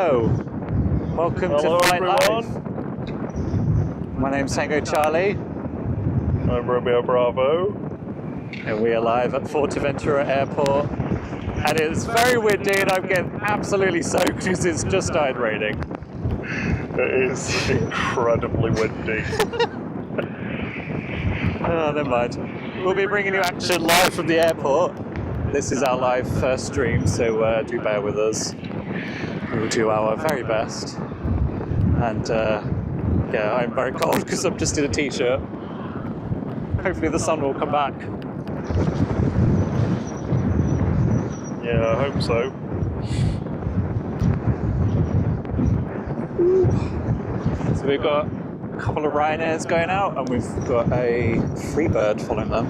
Hello, welcome to Flight everyone. Live. My name's Tango Charlie. I'm Romeo Bravo. And we are live at Fuerteventura Airport. And it's very windy and I'm getting absolutely soaked because it's just started raining. It is incredibly windy. Oh, never mind. We'll be bringing you action live from the airport. This is our live first stream, so do bear with us. We will do our very best. And yeah, I'm very cold because I'm just in a t-shirt. Hopefully the sun will come back. Yeah, I hope so. So we've got a couple of Ryanairs going out and we've got a Freebird following them.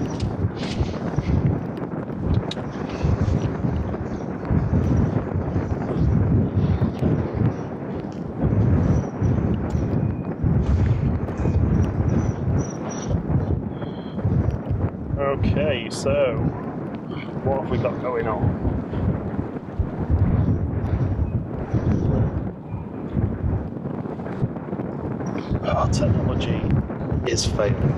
Okay, so what have we got going on? Our technology is failing.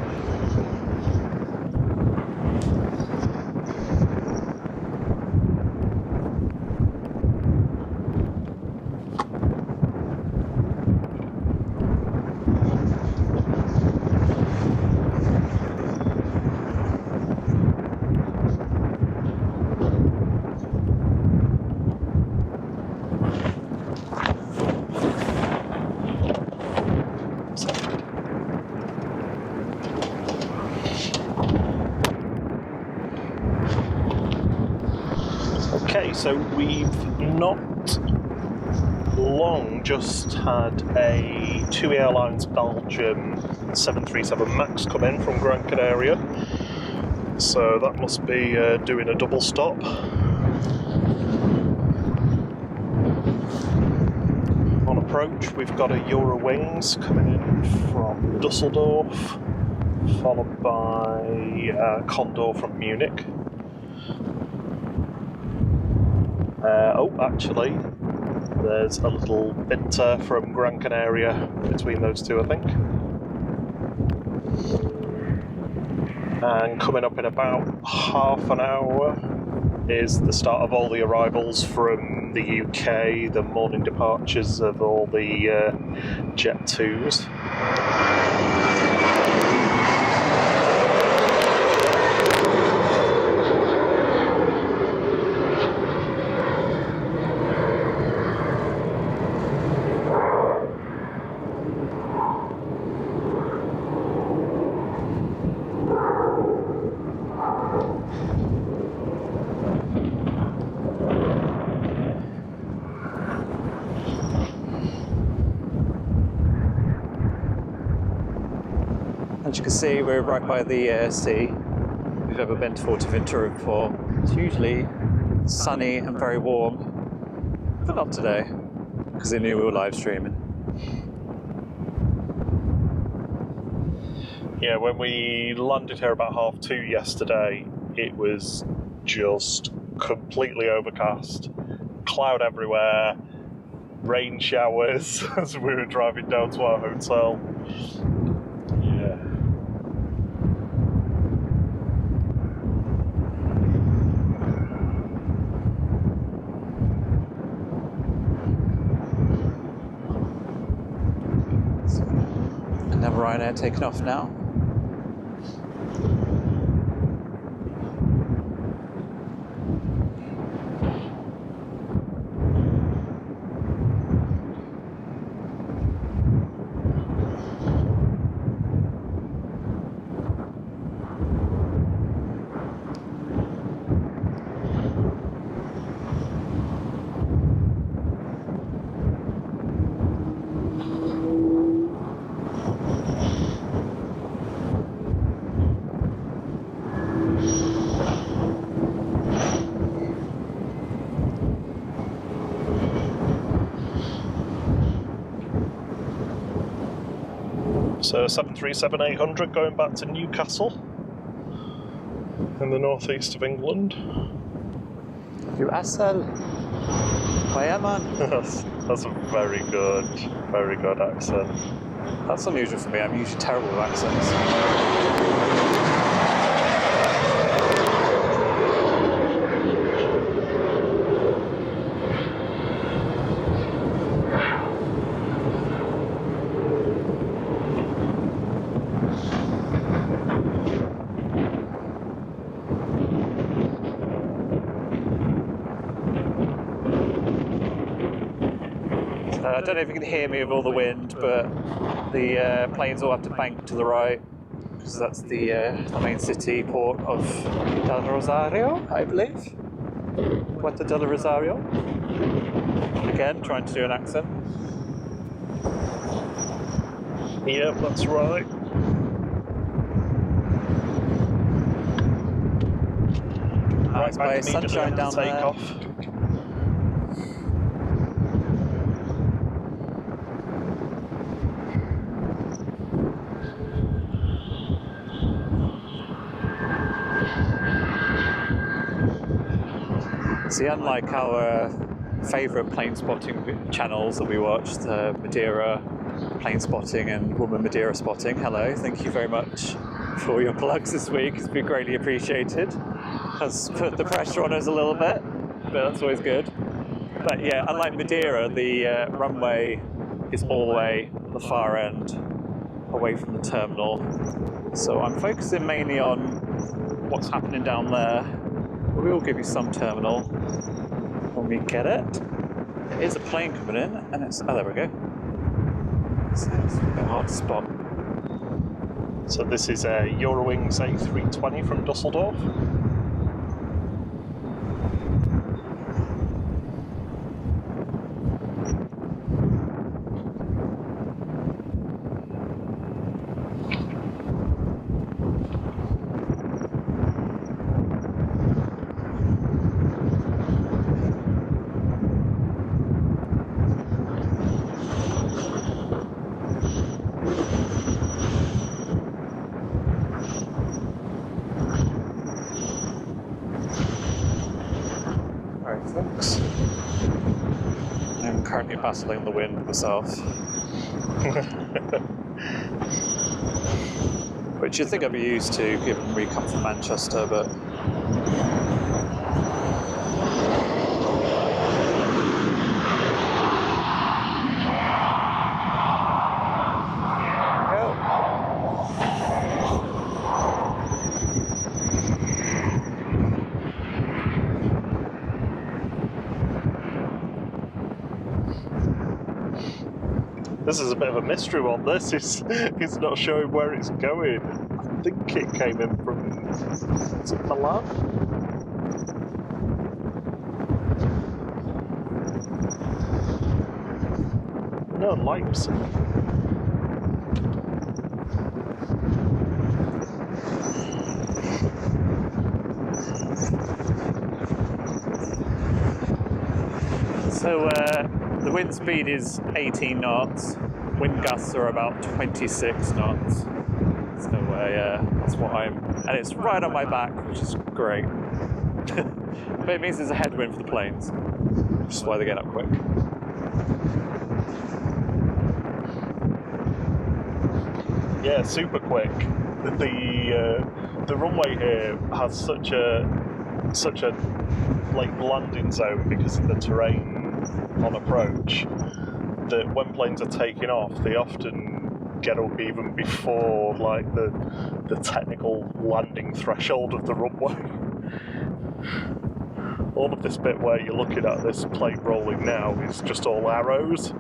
Okay, so we've not long just had a TUI Airlines Belgium 737 MAX come in from Gran Canaria, so that must be doing a double stop. On approach, we've got a Eurowings coming in from Dusseldorf, followed by Condor from Munich. Actually, there's a little banter from Gran Canaria between those two, I think. And coming up in about half an hour is the start of all the arrivals from the UK, the morning departures of all the Jet 2s. As you can see, we're right by the sea. If you've ever been to Fuerteventura before, it's usually sunny and very warm, but not today, because they knew we were live streaming. Yeah, when we landed here about 2:30 yesterday, it was just completely overcast, cloud everywhere, rain showers as we were driving down to our hotel. Yeah. Another Ryanair taking off now. So 737-800 going back to Newcastle in the northeast of England. You asshole. Feuermann. Yes. That's a very good accent. That's unusual for me. I'm usually terrible with accents. I don't know if you can hear me with all the wind, but the planes all have to bank to the right, because that's the main city port of Del Rosario, I believe. Puerto del Rosario. Again, trying to do an accent. Yep, that's right. It's by sunshine down there. Takeoff. See, unlike our favourite plane spotting channels that we watch, the Madeira plane spotting and Woman Madeira spotting, hello, thank you very much for your plugs this week. It's been greatly appreciated. Has put the pressure on us a little bit, but that's always good. But yeah, unlike Madeira, the runway is all the way at the far end, away from the terminal. So I'm focusing mainly on what's happening down there. We will give you some terminal when we get it. There is a plane coming in, and it's... Oh, there we go. So it's a bit hard to spot. So this is a Eurowings A320 from Dusseldorf. Folks. I'm currently battling the wind myself. Which you'd think I'd be used to, given we come from Manchester, but... This is a bit of a mystery one. This is it's not showing where it's going. I think it came in from, is it Milan? No, Leipzig. So the wind speed is 18 knots, wind gusts are about 26 knots. So yeah, that's what and it's right on my back, which is great. But it means there's a headwind for the planes, which is why they get up quick. Yeah, super quick. The runway here has such a like landing zone because of the terrain on approach, that when planes are taking off, they often get up even before like the technical landing threshold of the runway. All of this bit where you're looking at this plane rolling now is just all arrows.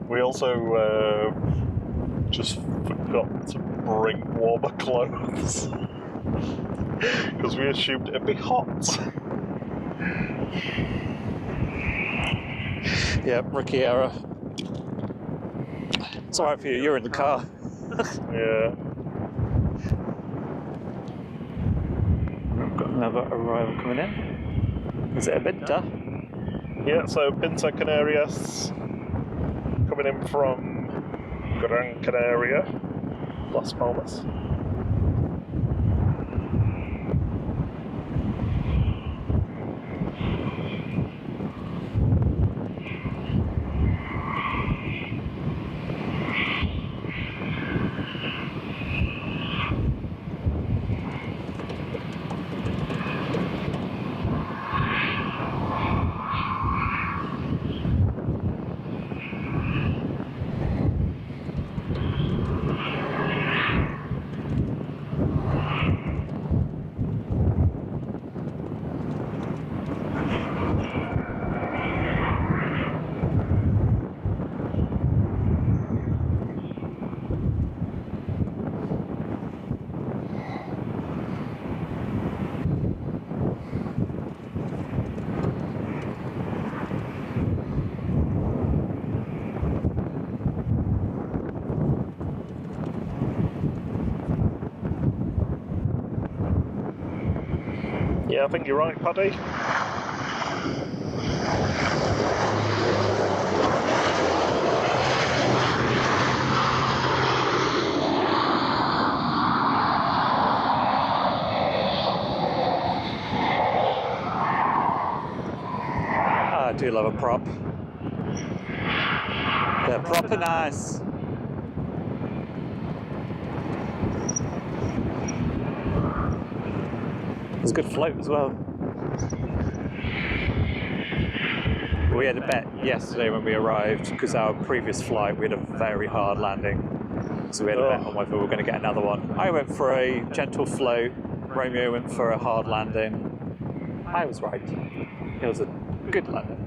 We also just forgot to bring warmer clothes because we assumed it'd be hot. Yeah, rookie error. It's alright for you, you're in the car. Yeah. We've got another arrival coming in. Is it a banter? Yeah, so Pinta Canarias coming in from Gran Canaria, Las Palmas. Yeah, I think you're right, Paddy. I do love a prop. They're proper nice. It's a good float as well. We had a bet yesterday when we arrived because our previous flight we had a very hard landing. So we had a bet on whether we were going to get another one. I went for a gentle float. Romeo went for a hard landing. I was right. It was a good landing.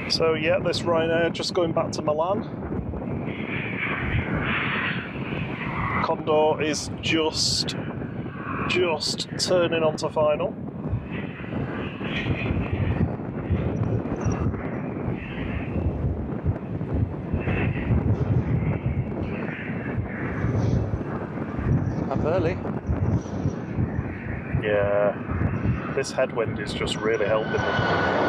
So yeah, this Ryanair just going back to Milan. Condor is just turning onto final. Up early. Yeah, this headwind is just really helping them.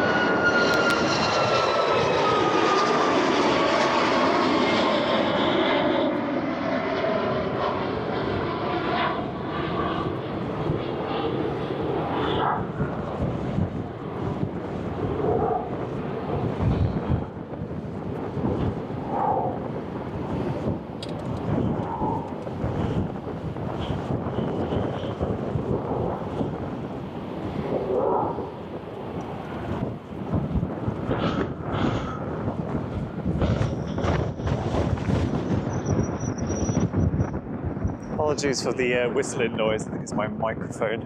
Apologies for the whistling noise. I think it's my microphone.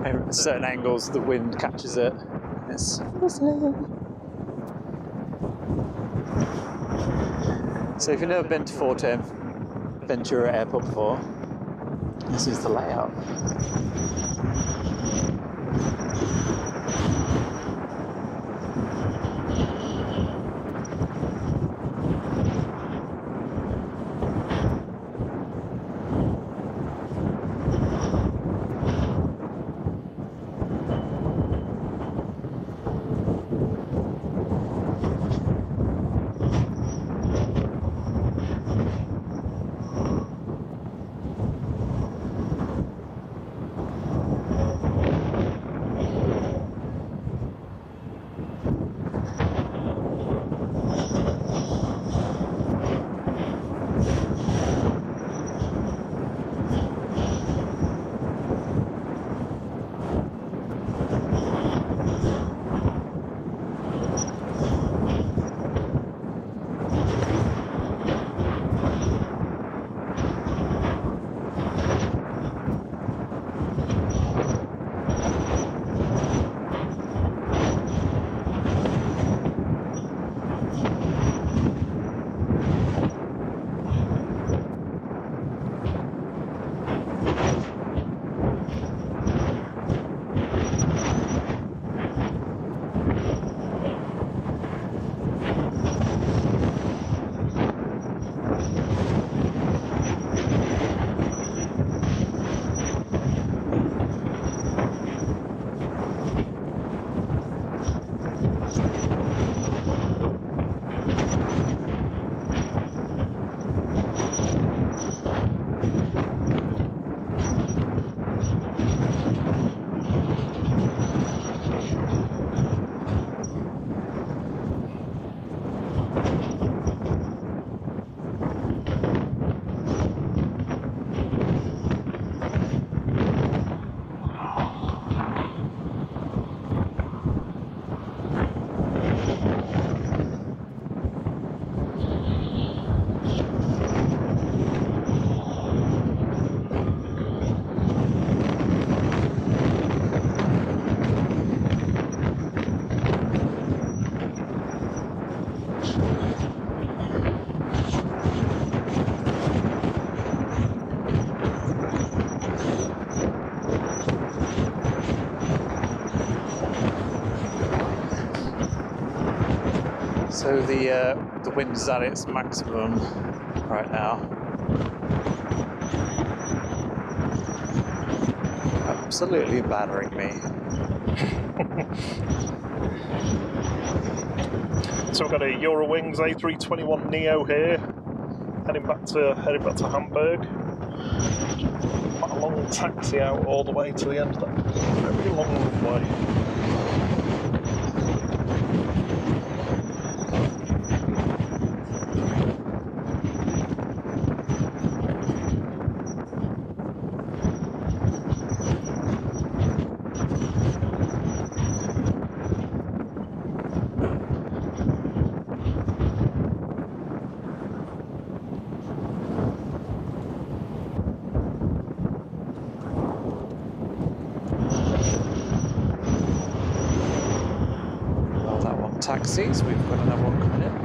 At certain angles, the wind catches it. It's whistling. So if you've never been to Fuerteventura Airport before, this is the layout. So the wind's at its maximum right now. Absolutely battering me. So we've got a Eurowings A321neo here, heading back to Hamburg. Quite a long taxi out all the way to the end of that very long runway. Taxis, we've got another one coming in.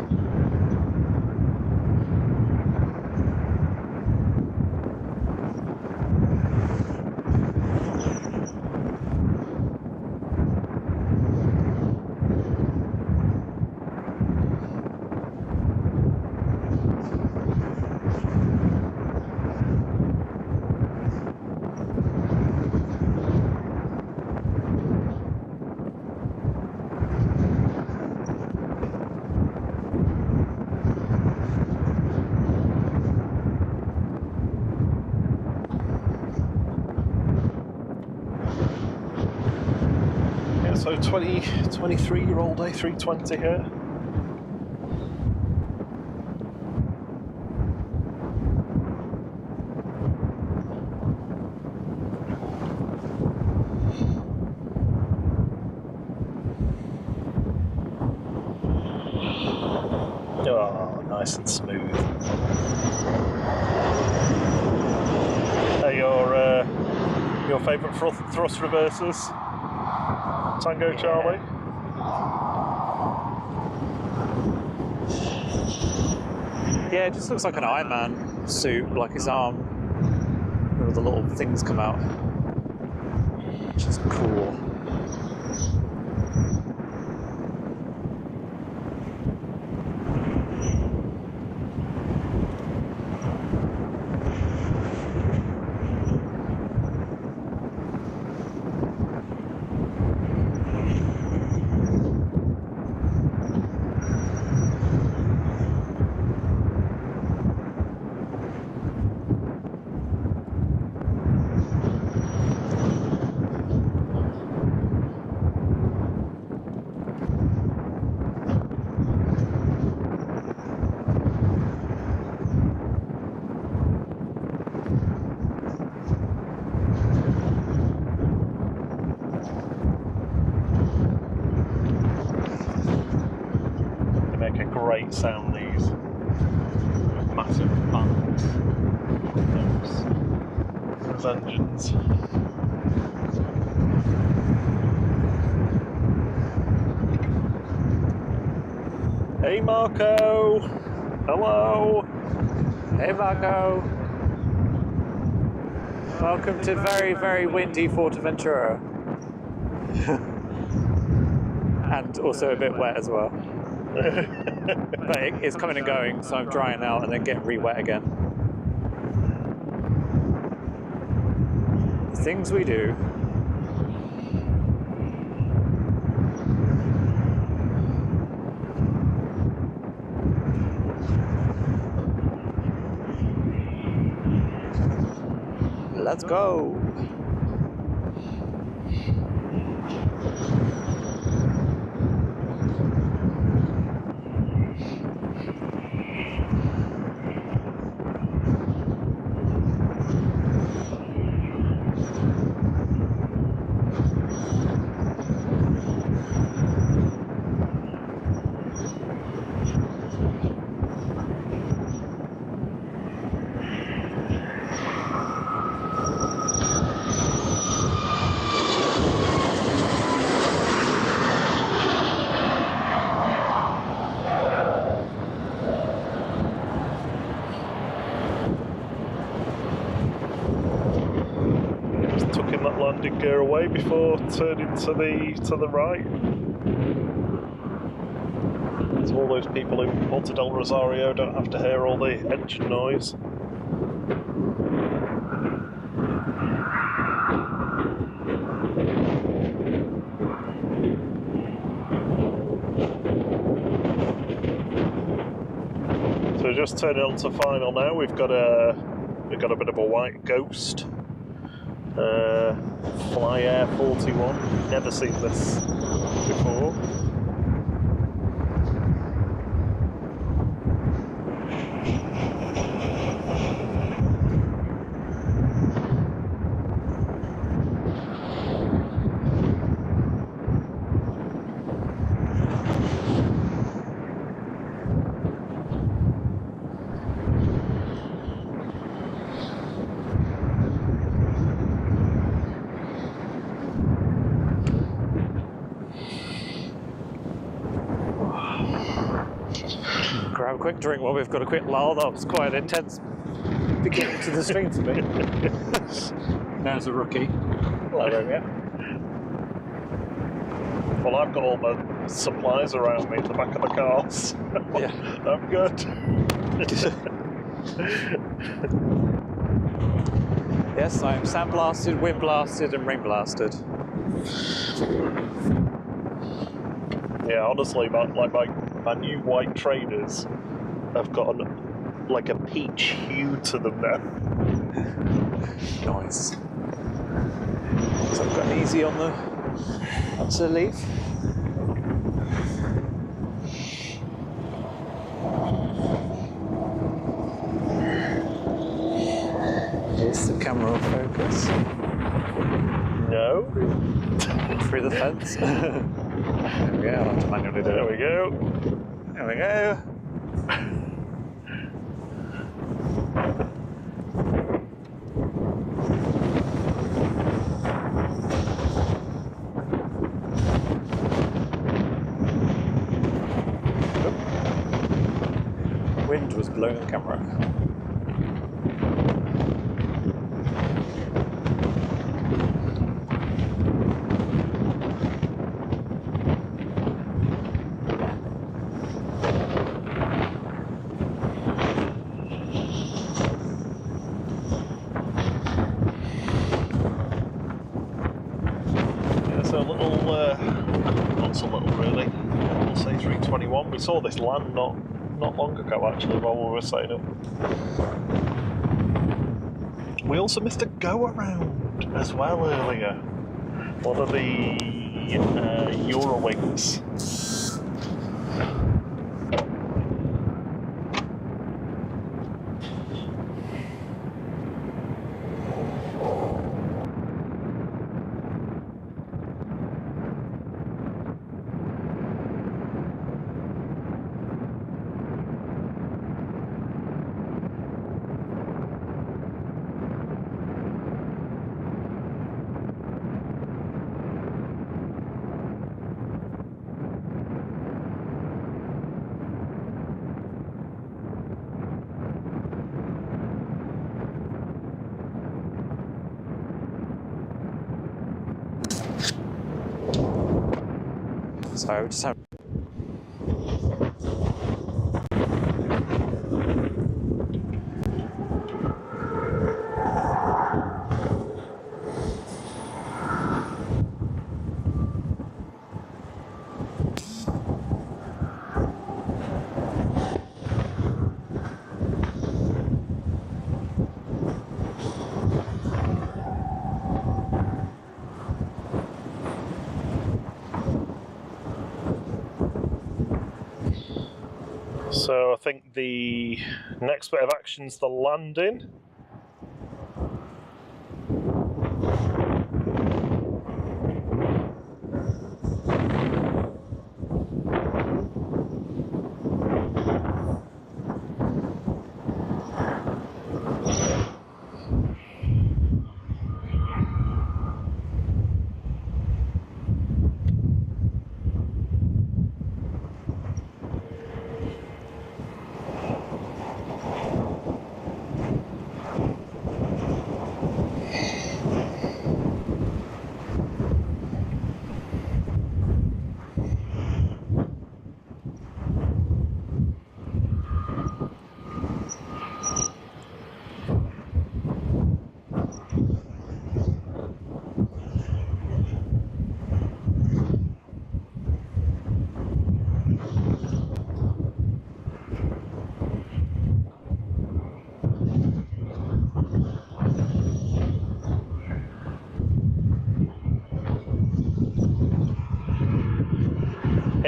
So 23-year-old A320 here. Oh, nice and smooth. Hey, your favourite thrust reversers? Tango Charlie. Yeah, it just looks like an Iron Man suit, like his arm, where the little things come out, which is cool. Great sound, these massive bangs, those engines. Hey Marco, hello. Hey Marco, welcome to very, very windy Fuerteventura. And also a bit wet as well. But it's coming and going, so I'm drying out and then getting re-wet again. The things we do. Let's go. Landing gear away before turning to the right. So all those people in Puerto del Rosario don't have to hear all the engine noise. So we're just turning on to final now. We've got a bit of a white ghost. Fly Air 41. Never seen this before. Grab a quick drink while we've got a quick lull. That was quite an intense beginning to the stream for me. There's a rookie. Hello there, Well, I've got all my supplies around me at the back of the car, so yeah. I'm good. Yes, I'm sandblasted, wind blasted, and rain blasted. Yeah, honestly, my new white trainers have got like a peach hue to them now. Nice. So I've got easy on the leaf. Is the camera focus? No. Through the fence. There we go. I'll have to manually do it. There we go. There we go. Wind was blowing the camera. Not so little really. We'll say 321. We saw this land not long ago actually while we were setting up. We also missed a go around as well earlier. One of the Eurowings. So just have So I think the next bit of action's the landing.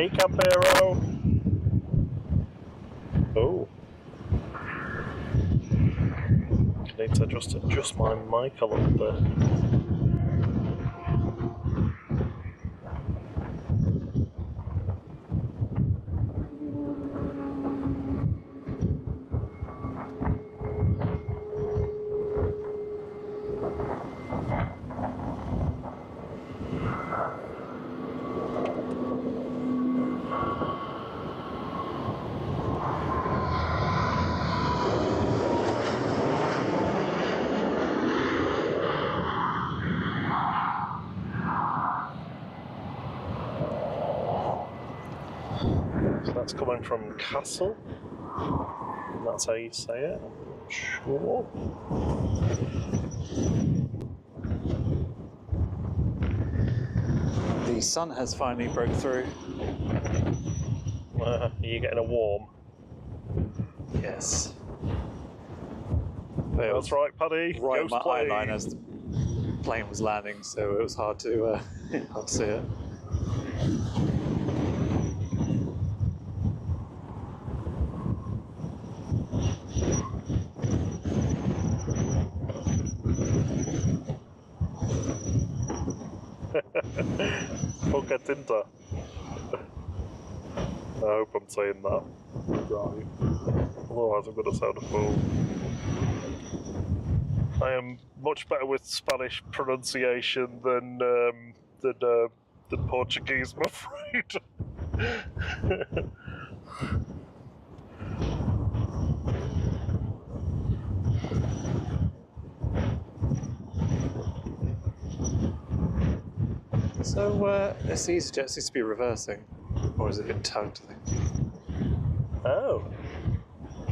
Hey, Campero. Oh. I need to just adjust my mic a little bit. So that's coming from Castle. That's how you say it. I'm not sure. The sun has finally broke through. Are you getting a warm? Yes. That's right, Paddy. Right on Ghost my plane. eye line as the plane was landing, so it was hard to see it. Poca tinta. I hope I'm saying that right. Otherwise, I'm going to sound a fool. I am much better with Spanish pronunciation than Portuguese, I'm afraid. So, this EasyJet seems to be reversing, or is it been tugged? I think Oh.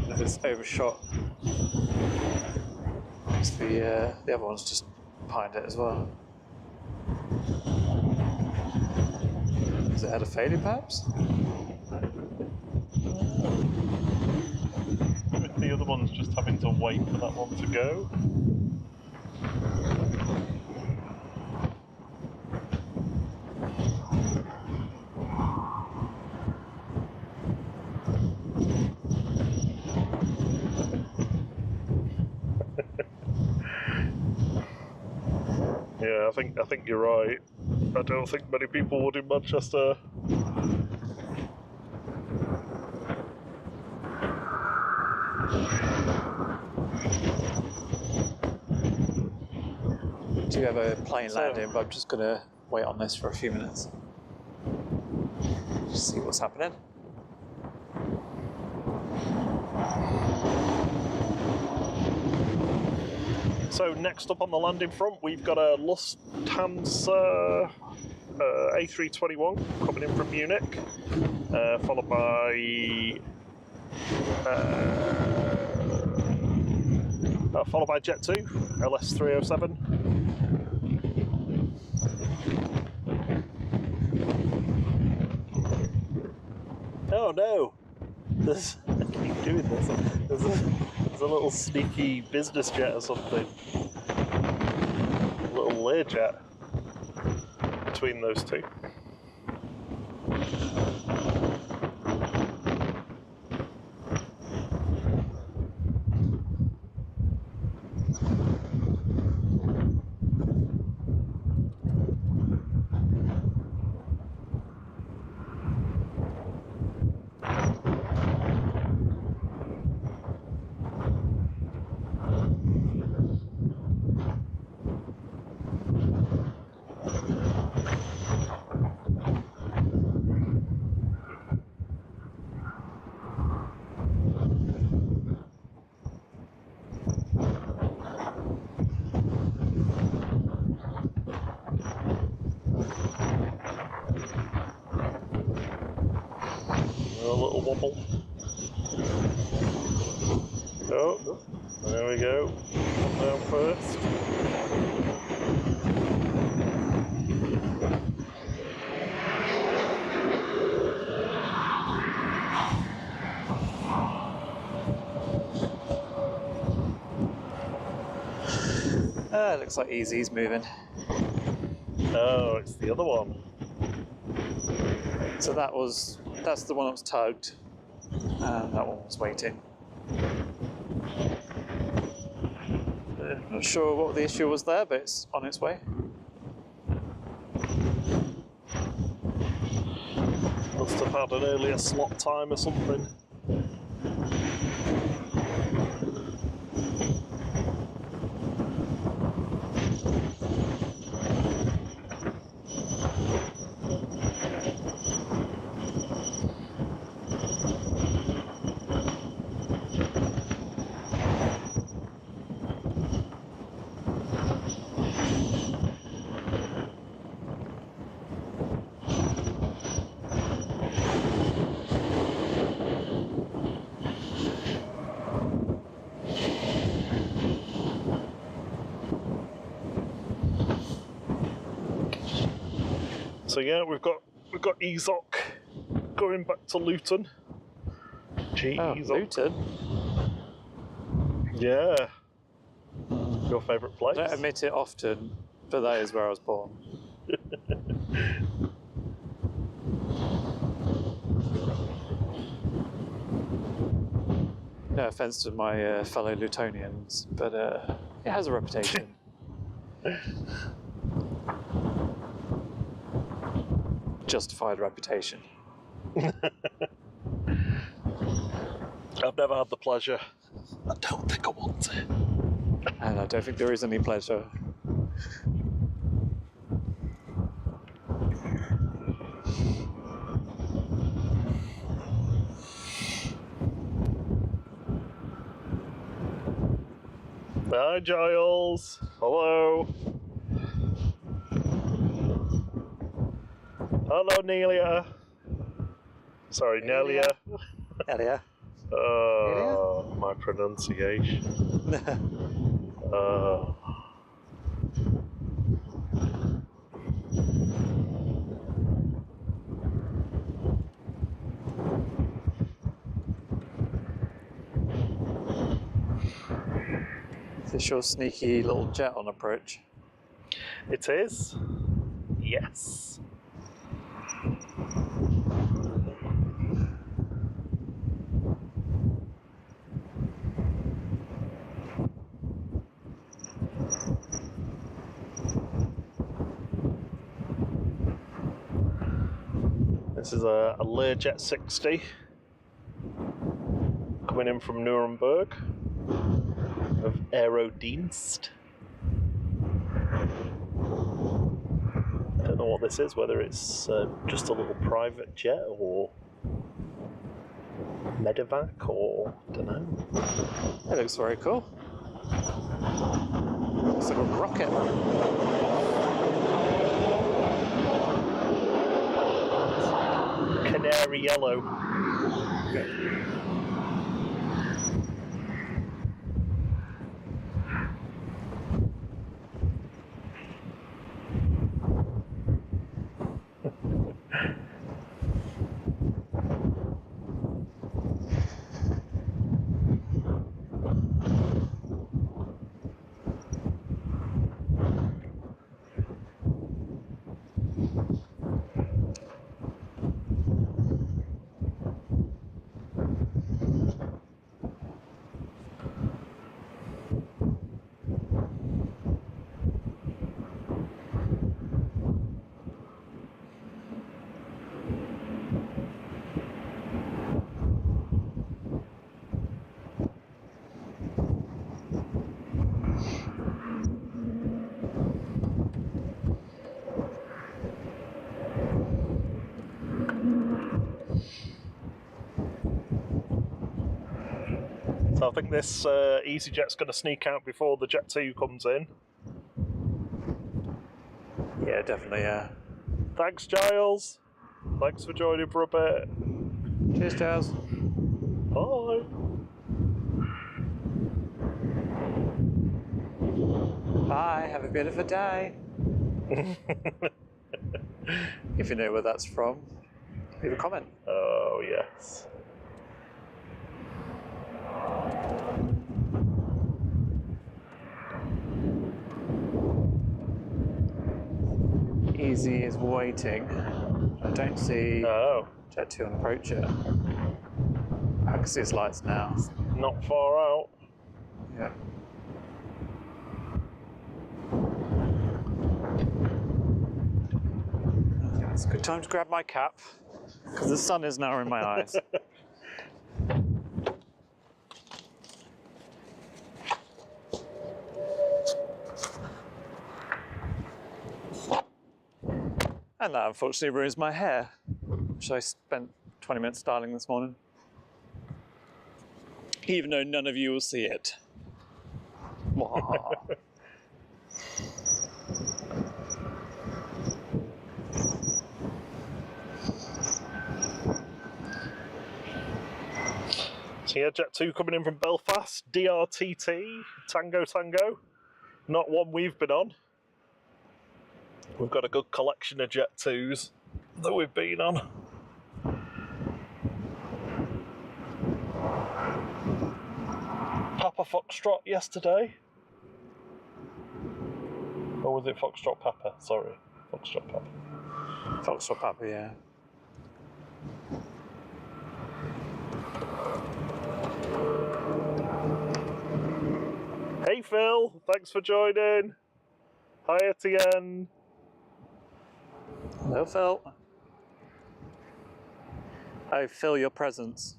it's overshot. It's the other one's just behind it as well. Has it had a failure, perhaps? The other one's just having to wait for that one to go. Yeah, I think you're right. I don't think many people would in Manchester. Do you have a plane landing? But I'm just going to wait on this for a few minutes. Just see what's happening. So next up on the landing front, we've got a Lufthansa A321 coming in from Munich, followed by Jet2 LS307. Oh no! I keep doing this. There's a little sneaky business jet or something. A little Learjet between those two. A little wobble. Oh, there we go. Down first. It looks like Easy's moving. Oh, it's the other one. So that's the one that was tugged, and that one was waiting. Not sure what the issue was there, but it's on its way. Must have had an earlier slot time or something. So yeah, we've got Ezok going back to Luton. Gee, Oh, Ezok. Luton? Yeah. Your favourite place? I don't admit it often, but that is where I was born. No offence to my fellow Lutonians, but it has a reputation. Justified reputation. I've never had the pleasure. I don't think I want it. And I don't think there is any pleasure. Hi, Giles. Hello. Hello, Nelia. Sorry, Nelia. Nelia. Oh, my pronunciation. Is this your sneaky little jet on approach? It is. Yes. This is a Learjet 60 coming in from Nuremberg of Aerodienst. I don't know what this is, whether it's just a little private jet or medevac or I don't know. It looks very cool. Looks like a rocket. Canary yellow. So I think this EasyJet's going to sneak out before the Jet 2 comes in. Yeah, definitely, yeah. Thanks, Giles. Thanks for joining for a bit. Cheers, Giles. Bye. Bye, have a beautiful day. If you know where that's from, leave a comment. Oh, yes. Easy is waiting. I don't see Oh, Jet 2 on approach yet. I can see his lights now. not far out. Yeah. It's a good time to grab my cap because the sun is now in my eyes. And that unfortunately ruins my hair, which I spent 20 minutes styling this morning. Even though none of you will see it. Wah. So yeah, Jet 2 coming in from Belfast, DRTT, Tango Tango. Not one we've been on. We've got a good collection of Jet 2s that we've been on. Papa Foxtrot yesterday. Or was it Foxtrot Papa? Sorry, Foxtrot Papa. Foxtrot Papa, yeah. Hey Phil, thanks for joining. Hi Etienne. Hello, Phil. I feel your presence.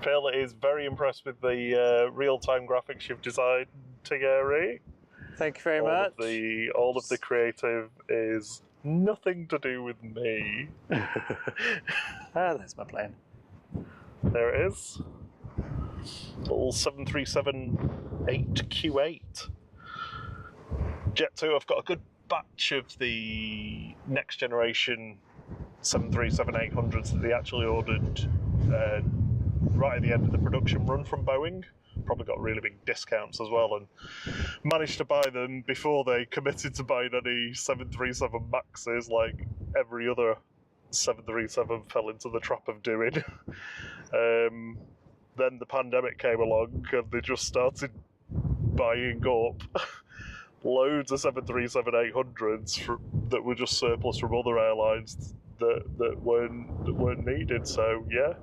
Phil is very impressed with the real-time graphics you've designed, Thierry. Thank you very much. All of the creative is nothing to do with me. There's my plane. There it is. Little 737-8Q8. Jet 2, I've got a good batch of the next generation 737-800s that they actually ordered right at the end of the production run from Boeing. Probably got really big discounts as well, and managed to buy them before they committed to buying any 737 Maxes like every other 737 fell into the trap of doing. Then the pandemic came along and they just started buying up loads of 737-800s that were just surplus from other airlines that weren't needed. So yeah,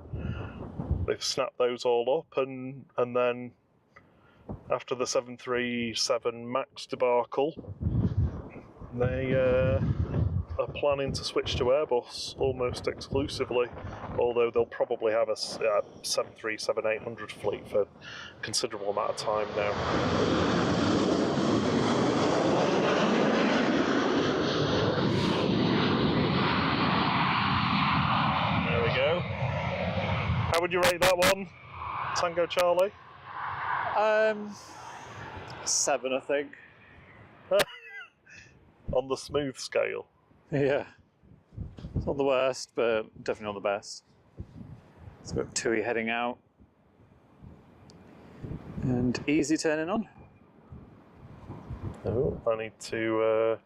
they've snapped those all up, and then after the 737 MAX debacle, they are planning to switch to Airbus almost exclusively, although they'll probably have a 737-800 fleet for a considerable amount of time now. There we go. How would you rate that one, Tango Charlie? 7, I think. On the smooth scale. Yeah. It's not the worst, but definitely not the best. It's got Tui heading out. And easy turning on. Oh, I need to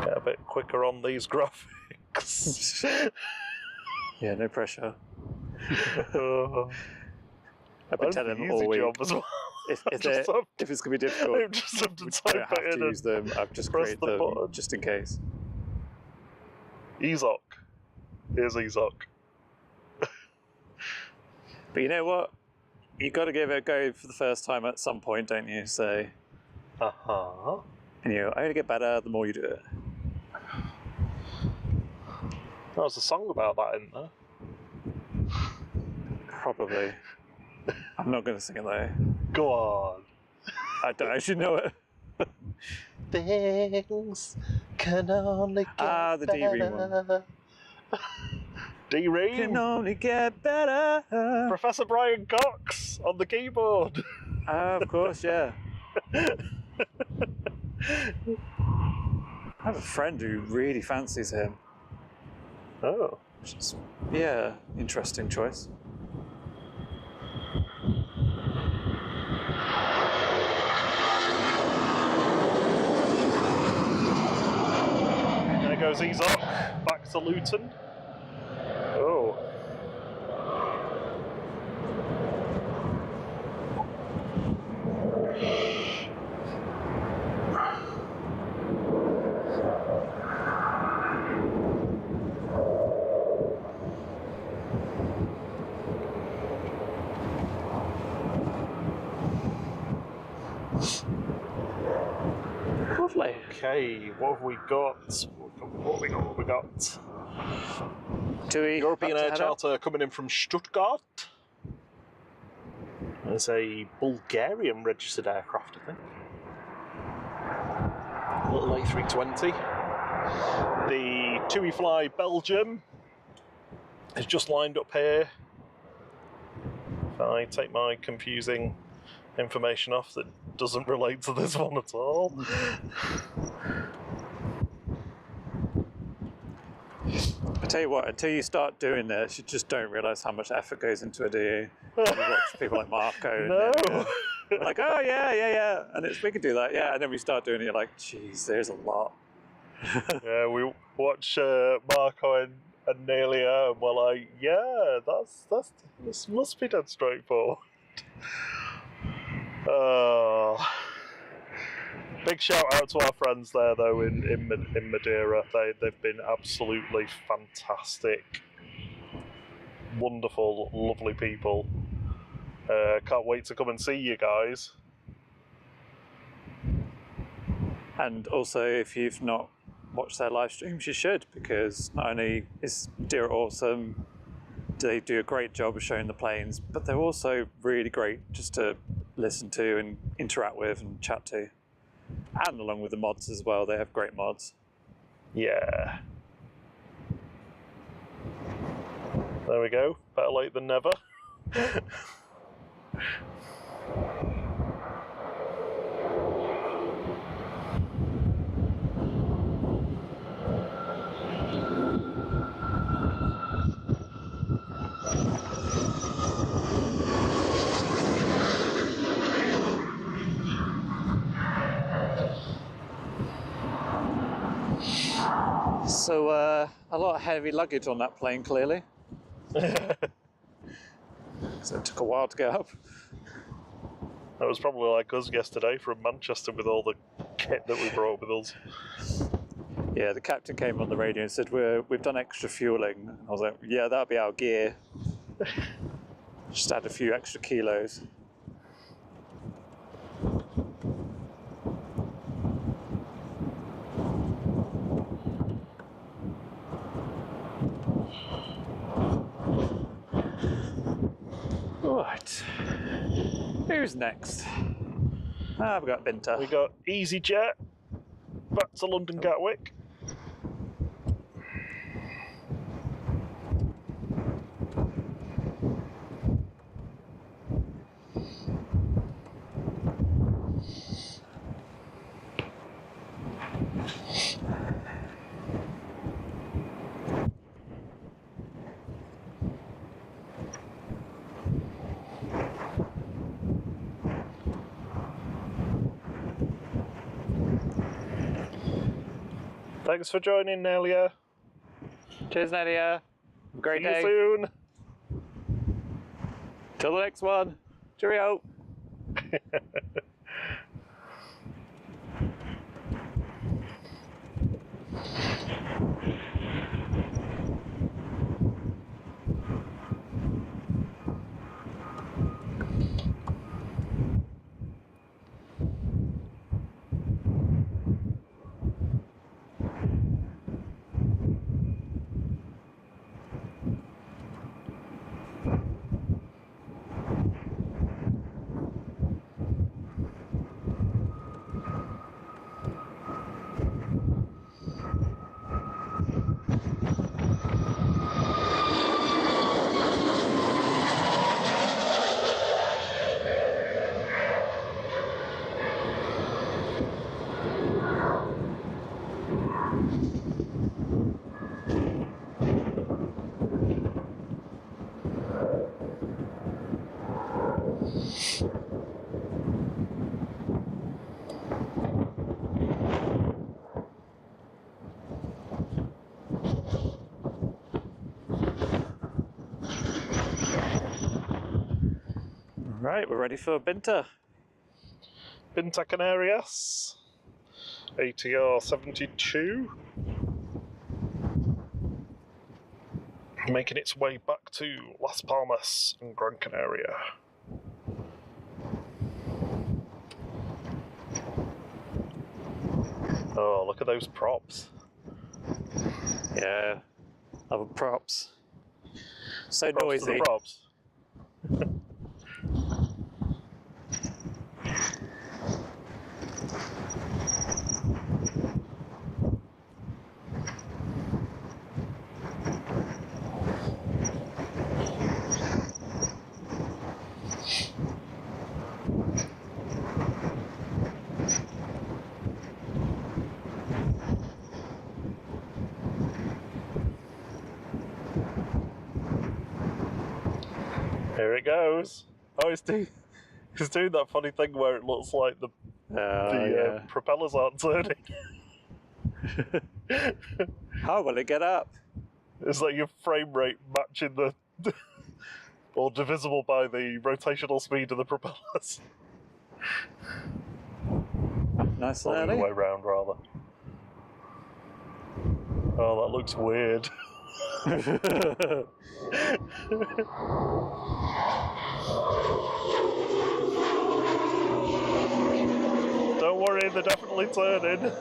get a bit quicker on these graphics. Yeah, no pressure. I've been That's telling the them all easy week. job as well. If it's going to be I difficult, just have to we type don't have it in to use them. I've just press created the them button. just in case. Ezok. Here's Ezok. But you know what? You've got to give it a go for the first time at some point, don't you? So, Uh-huh. and you only get better the more you do it. There was a song about that, isn't there? Probably. I'm not going to sing it though. Go on. I don't actually know it. Things can only get the D-Ream one. D-Ream. Can only get better. Professor Brian Cox on the keyboard. Of course, yeah. I have a friend who really fancies him. Oh. Which is, yeah, interesting choice. There goes Ezok, back to Luton. Oh. Okay, what have we got? What have we got? European Air Charter coming in from Stuttgart. There's a Bulgarian registered aircraft, I think. Little A320. The TUI Fly Belgium is just lined up here. If I take my confusing information off that doesn't relate to this one at all. I tell you what, until you start doing this, you just don't realise how much effort goes into it, do you? You watch people like Marco. No. And like, oh yeah. And we can do that, yeah. And then we start doing it, you're like, geez, there's a lot. Yeah, we watch Marco and Nelia, and we're like, yeah, this must be dead straightforward. Big shout out to our friends there, though, in Madeira. They've been absolutely fantastic, wonderful, lovely people. Can't wait to come and see you guys. And also, if you've not watched their live streams, you should, because not only is Madeira awesome, they do a great job of showing the planes, but they're also really great just to listen to and interact with and chat to. And along with the mods as well, they have great mods. Yeah. There we go. Better late than never. So, a lot of heavy luggage on that plane, clearly. So it took a while to get up. That was probably like us yesterday from Manchester with all the kit that we brought with us. Yeah, the captain came on the radio and said, we've done extra fueling. And I was like, yeah, that'll be our gear. Just add a few extra kilos. Right. Who's next? We've got Binter. We got EasyJet back to London Gatwick. Thanks for joining, Nelia. Cheers, Nadia. Great day. See you soon. Till the next one. Cheerio. Right, we're ready for Binter. Gran Canaries, ATR 72. Making its way back to Las Palmas and Gran Canaria. Oh, look at those props. Yeah, love props. So Props to the noisy. props. Here it goes. Oh, it's doing that funny thing where it looks like the Yeah. propellers aren't turning. How will it get up? It's like your frame rate matching the or divisible by the rotational speed of the propellers. Nice Or and the other way early. round, rather. Oh, that looks weird. Don't worry, they're definitely turning.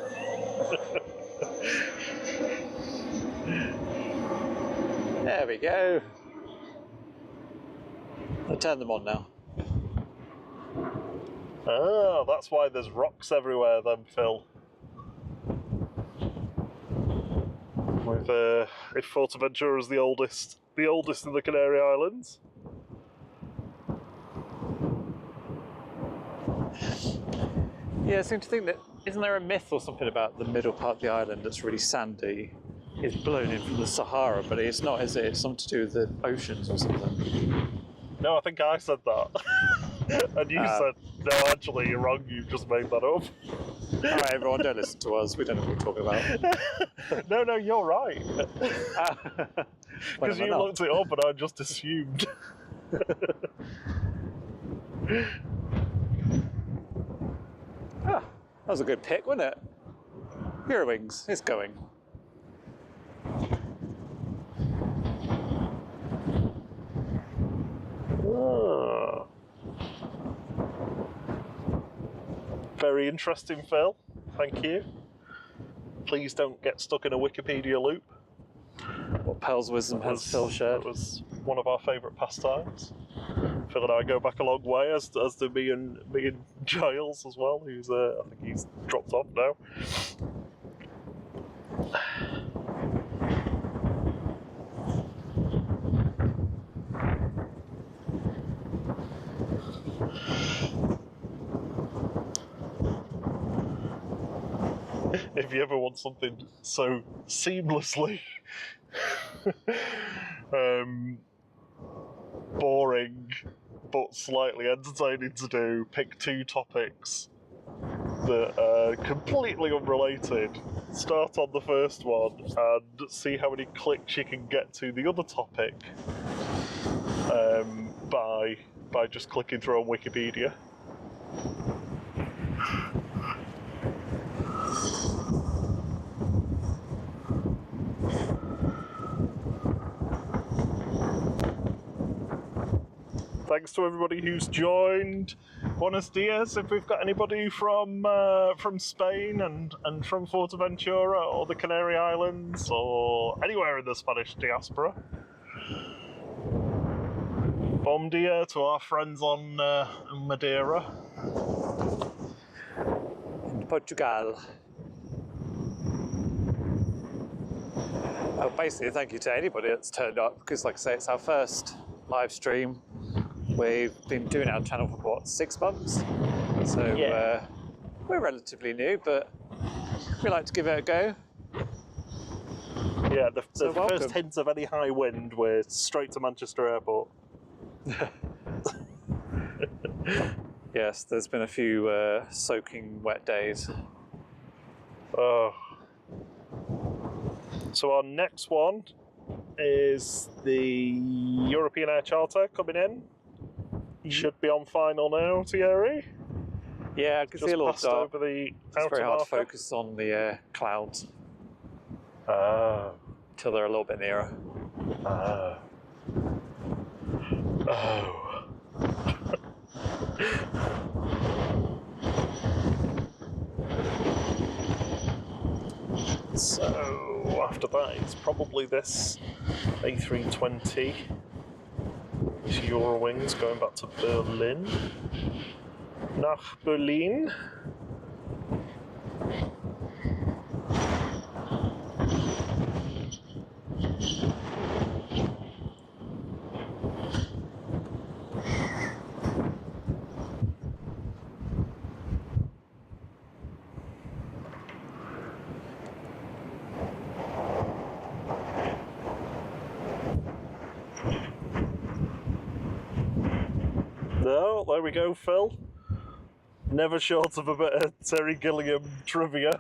There we go. I'll turn them on now. Oh, that's why there's rocks everywhere then, Phil. With if Fuerteventura is the oldest in the Canary Islands. Yeah, I seem to think that, isn't there a myth or something about the middle part of the island that's really sandy is blown in from the Sahara, but it's not, is it? It's something to do with the oceans or something. No, I think I said that. And you said, no, actually, you're wrong, you've just made that up. Alright, everyone, don't listen to us. We don't know what we're talking about. No, you're right. When Because am I you not? looked it up and I just assumed. Ah, that was a good pick, wasn't it? Eurowings, it's going. Oh. Very interesting, Phil. Thank you. Please don't get stuck in a Wikipedia loop. What Pearl's wisdom has Phil shared. That was one of our favourite pastimes. Phil and I go back a long way, as do me and Giles as well. Who's I think he's dropped off now. If you ever want something so seamlessly boring but slightly entertaining to do, pick two topics that are completely unrelated, start on the first one and see how many clicks you can get to the other topic by just clicking through on Wikipedia. Thanks to everybody who's joined. Buenos dias if we've got anybody from Spain and from Fuerteventura or the Canary Islands or anywhere in the Spanish diaspora. Bom dia to our friends on Madeira. In Portugal. Well, basically, thank you to anybody that's turned up, because like I say, it's our first live stream. We've been doing our channel for, what, 6 months? So Yeah. we're relatively new, but we like to give it a go. Yeah, the welcome. first hint of any high wind, we're straight to Manchester Airport. Yes, there's been a few soaking wet days. Oh. So our next one is the European Air Charter coming in. Should be on final now, Thierry. Yeah, I can see a Just little passed dark. over the It's outer very hard to marker. focus on the clouds Ah. till they're a little bit nearer. Ah. Oh. So after that, it's probably this A320. It's Eurowings going back to Berlin. Nach Berlin. No, there we go, Phil. Never short of a bit of Terry Gilliam trivia.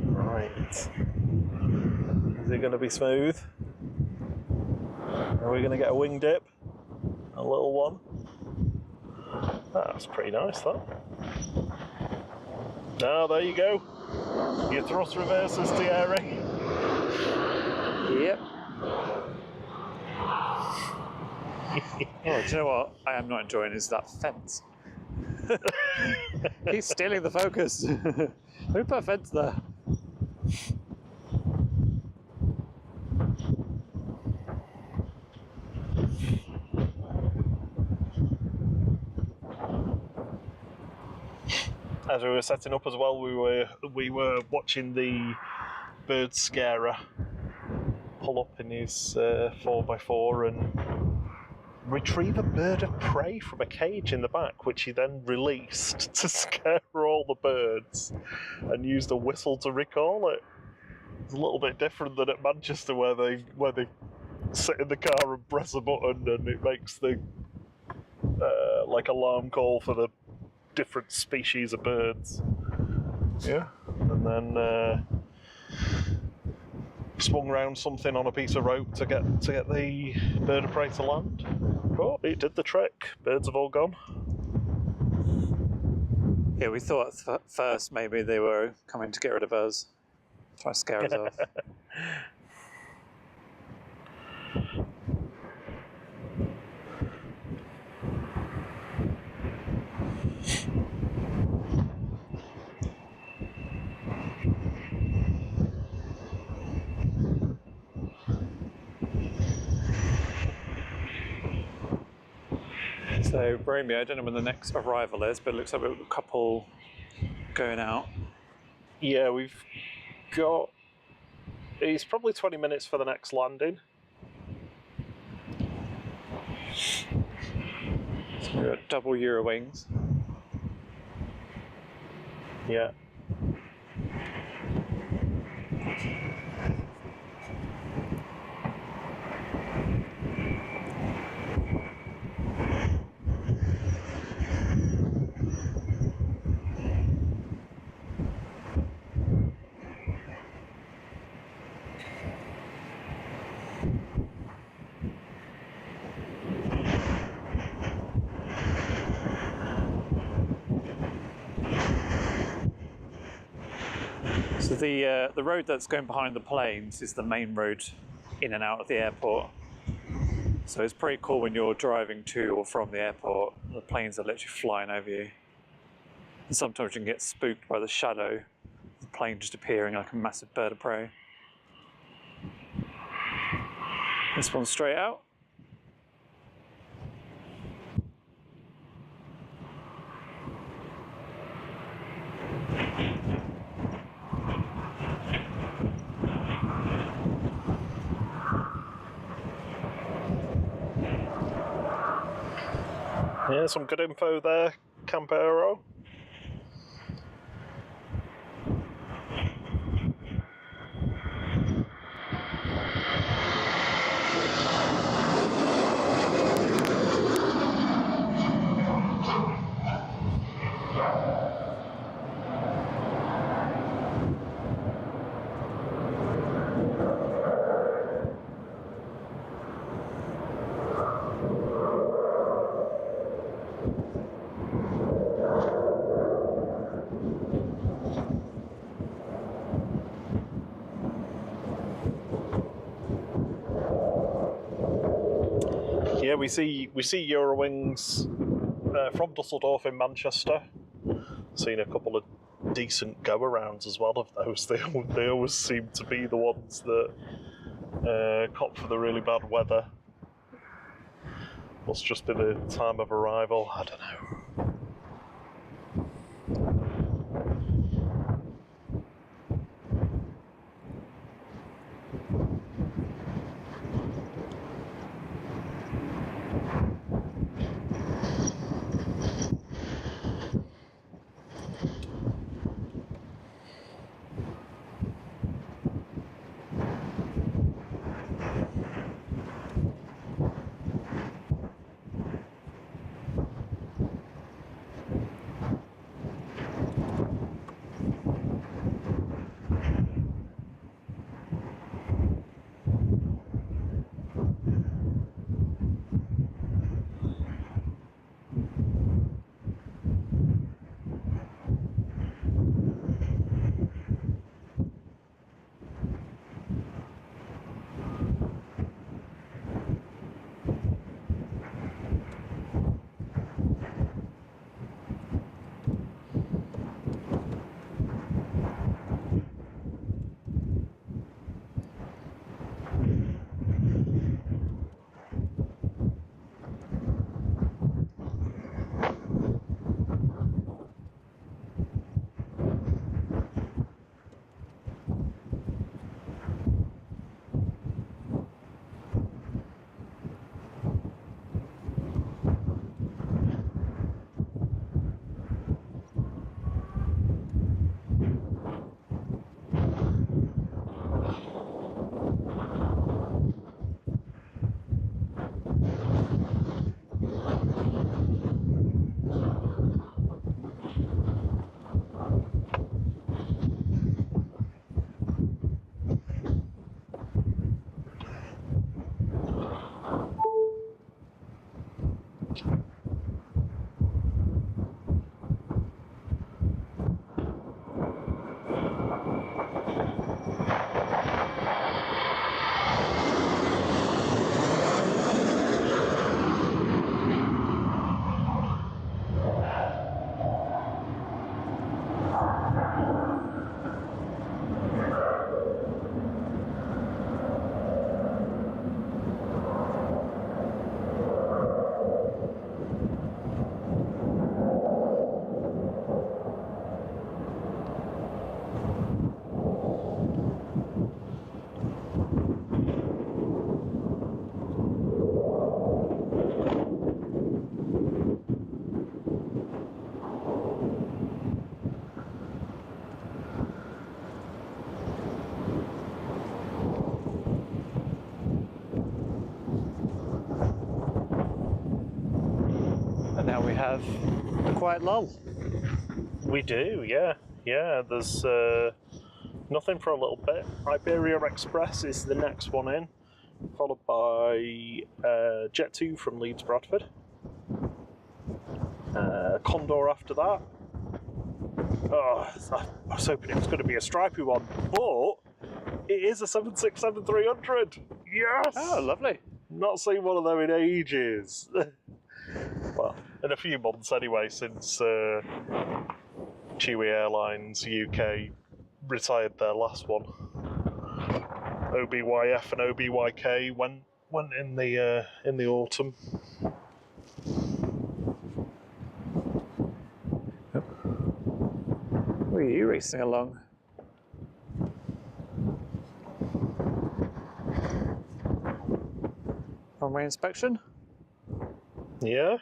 Right. Is it going to be smooth? Are we going to get a wing dip? A little one? That's pretty nice, that. Now, there you go. Your thrust reverses, Thierry. Yep. Oh, do you know what I am not enjoying is that fence. He's stealing the focus. Who put a fence there? As we were setting up as well, we were watching the bird scarer pull up in his 4x4 and retrieve a bird of prey from a cage in the back, which he then released to scare all the birds and used a whistle to recall it. It's a little bit different than at Manchester where they sit in the car and press a button and it makes the like alarm call for the different species of birds. Yeah, and then swung around something on a piece of rope to get the bird of prey to land. But it did the trick. Birds have all gone. Yeah, we thought first maybe they were coming to get rid of us, try to scare us off. So, Romeo, I don't know when the next arrival is, but it looks like we've got a couple going out. Yeah, we've got... It's probably 20 minutes for the next landing. So we've got double Eurowings. Yeah. So the road that's going behind the planes is the main road in and out of the airport. So it's pretty cool when you're driving to or from the airport. The planes are literally flying over you. And sometimes you can get spooked by the shadow of the plane just appearing like a massive bird of prey. This one's straight out. Yeah, some good info there, Campero. we see Eurowings from Dusseldorf in Manchester. Seen a couple of decent go-arounds as well of those. They always seem to be the ones that cop for the really bad weather. Must just be the time of arrival. I don't know. And now we have a quiet lull. We do, yeah. Yeah, there's nothing for a little bit. Iberia Express is the next one in, followed by Jet 2 from Leeds Bradford. Condor after that. Oh, I was hoping it was going to be a stripy one, but it is a 767-300. Yes! Oh, lovely. Not seen one of them in ages. Well, in a few months anyway, since Chewy Airlines UK retired their last one. OBYF and OBYK went in the autumn. Where are you racing along? Runway inspection? Yeah.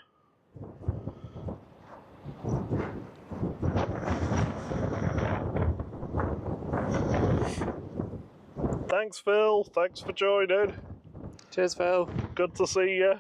Thanks, Phil. Thanks for joining. Cheers, Phil. Good to see you.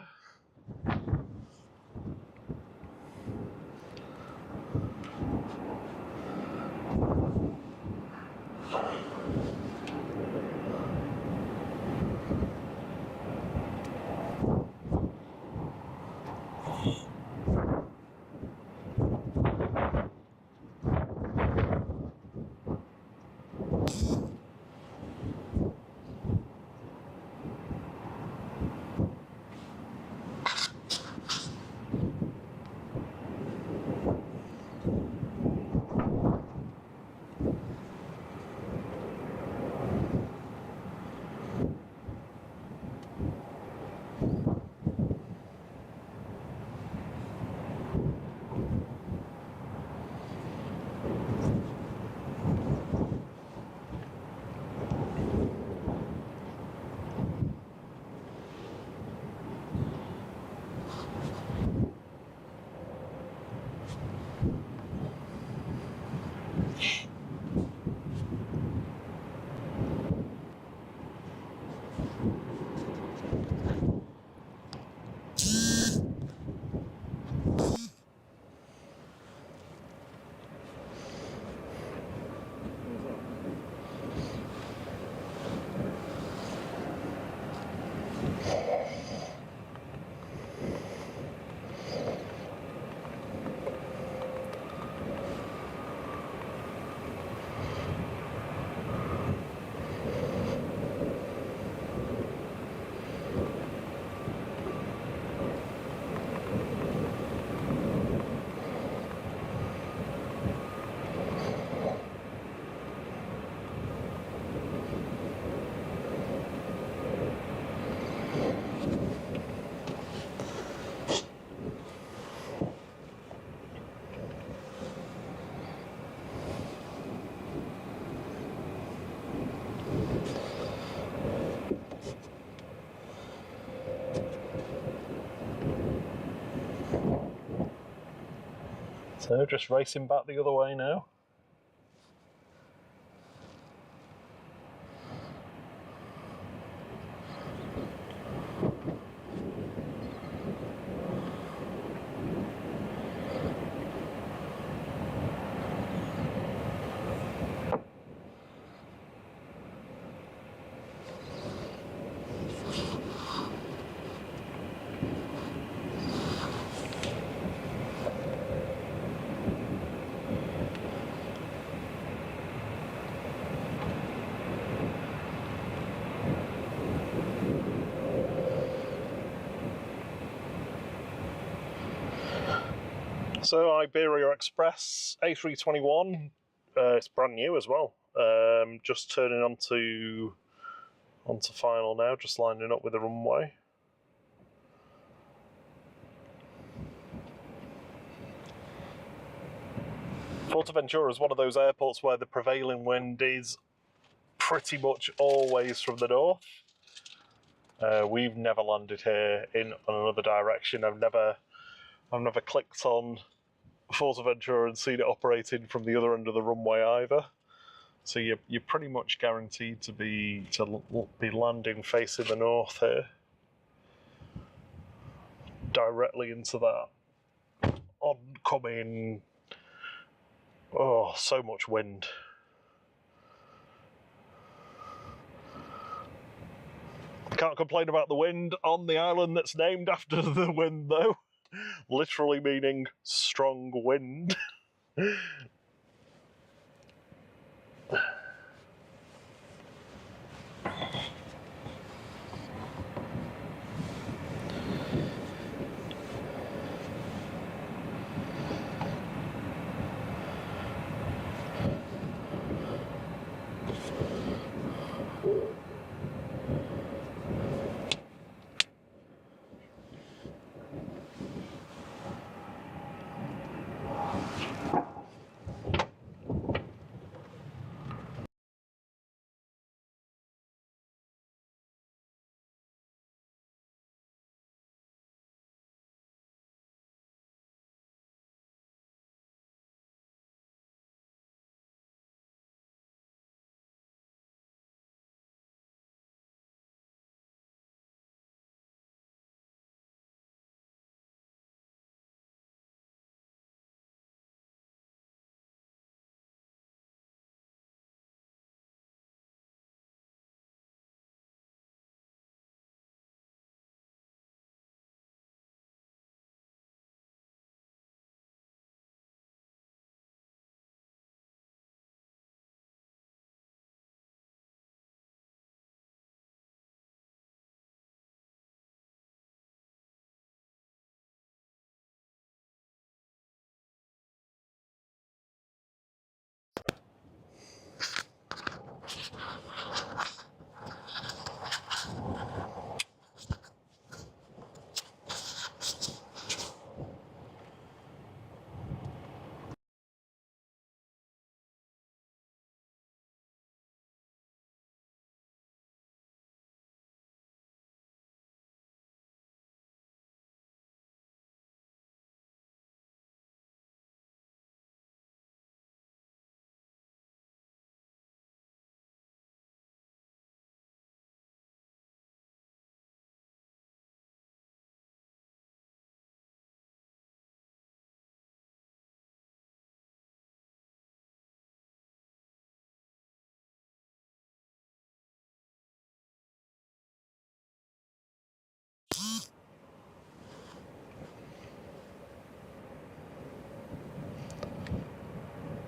They're just racing back the other way now. So Iberia Express A321, it's brand new as well. Just turning onto final now, just lining up with the runway. Fuerteventura is one of those airports where the prevailing wind is pretty much always from the north. We've never landed here in another direction. I've never clicked on Fuerteventura and seen it operating from the other end of the runway either. So you're pretty much guaranteed to be landing facing the north here, directly into that oncoming. Oh, so much wind. Can't complain about the wind on the island that's named after the wind, though. Literally meaning strong wind.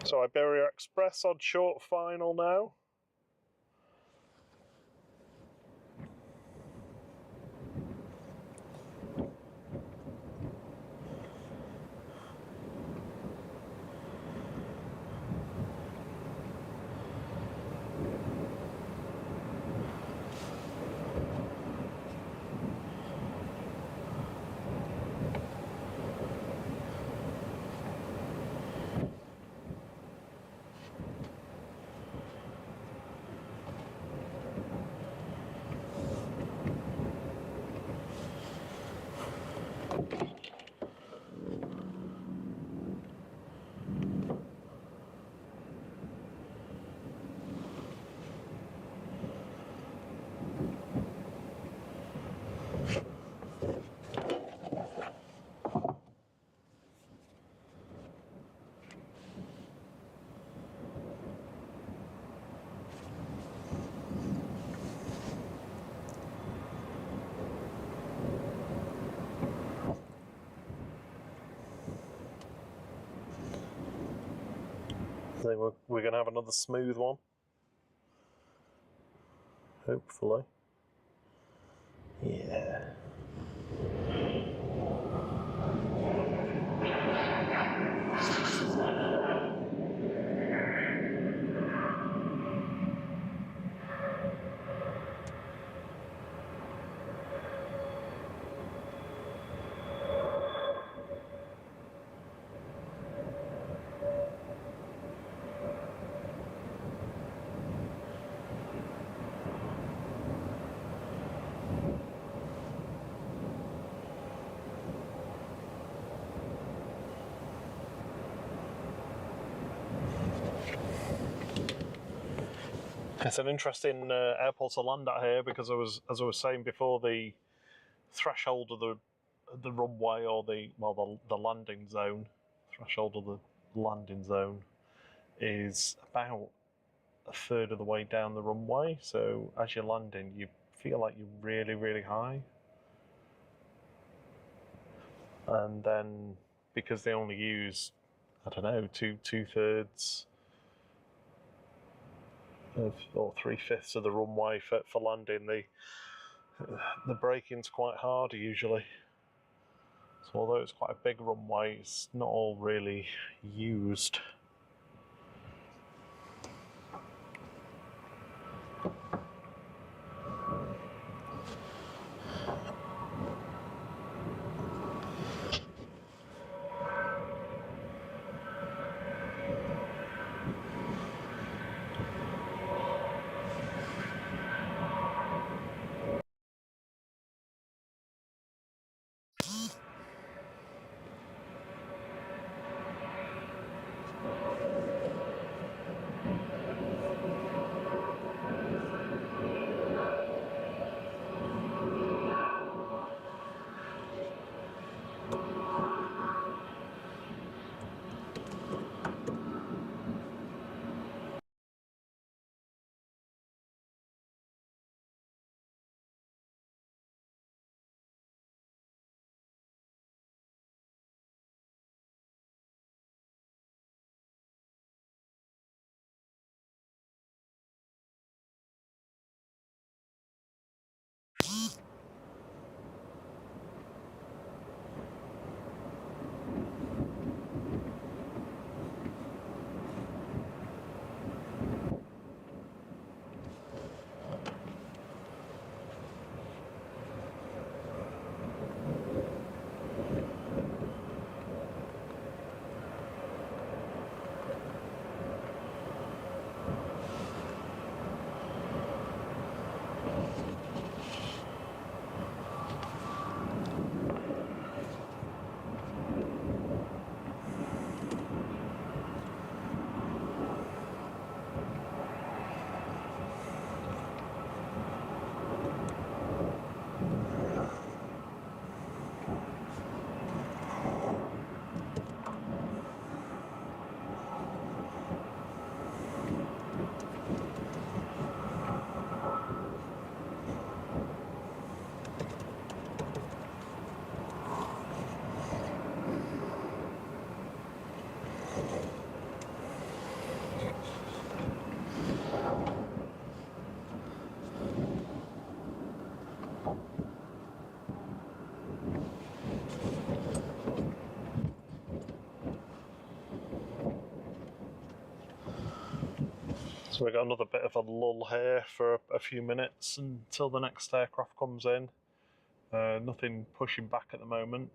So Iberia Express on short final now. So we're going to have another smooth one. Hopefully. Yeah. It's an interesting airport to land at here because as I was saying before, the threshold of the runway, or the landing zone, threshold of the landing zone is about a third of the way down the runway. So as you're landing, you feel like you're really, really high. And then because they only use, I don't know, two-thirds or 3/5 of the runway for landing, the braking's quite hard usually. So although it's quite a big runway, it's not all really used. So we've got another bit of a lull here for a few minutes until the next aircraft comes in. Nothing pushing back at the moment.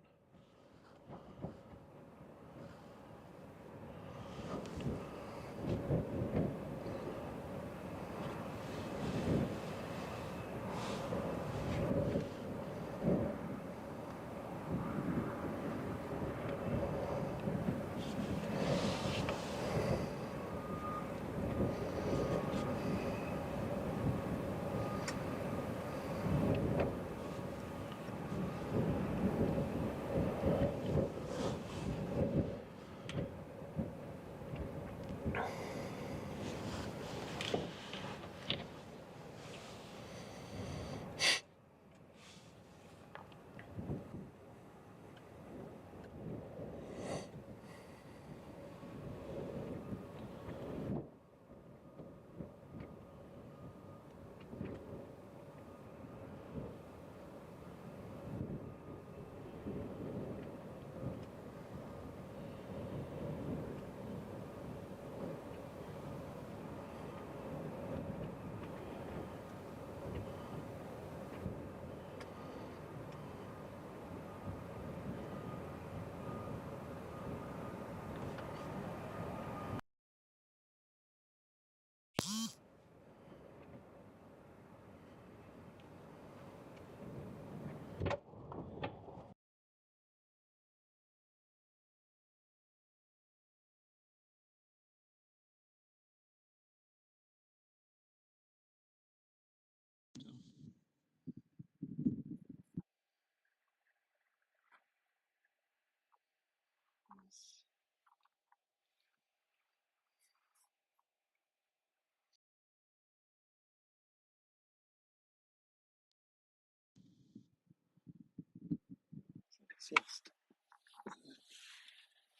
It's lost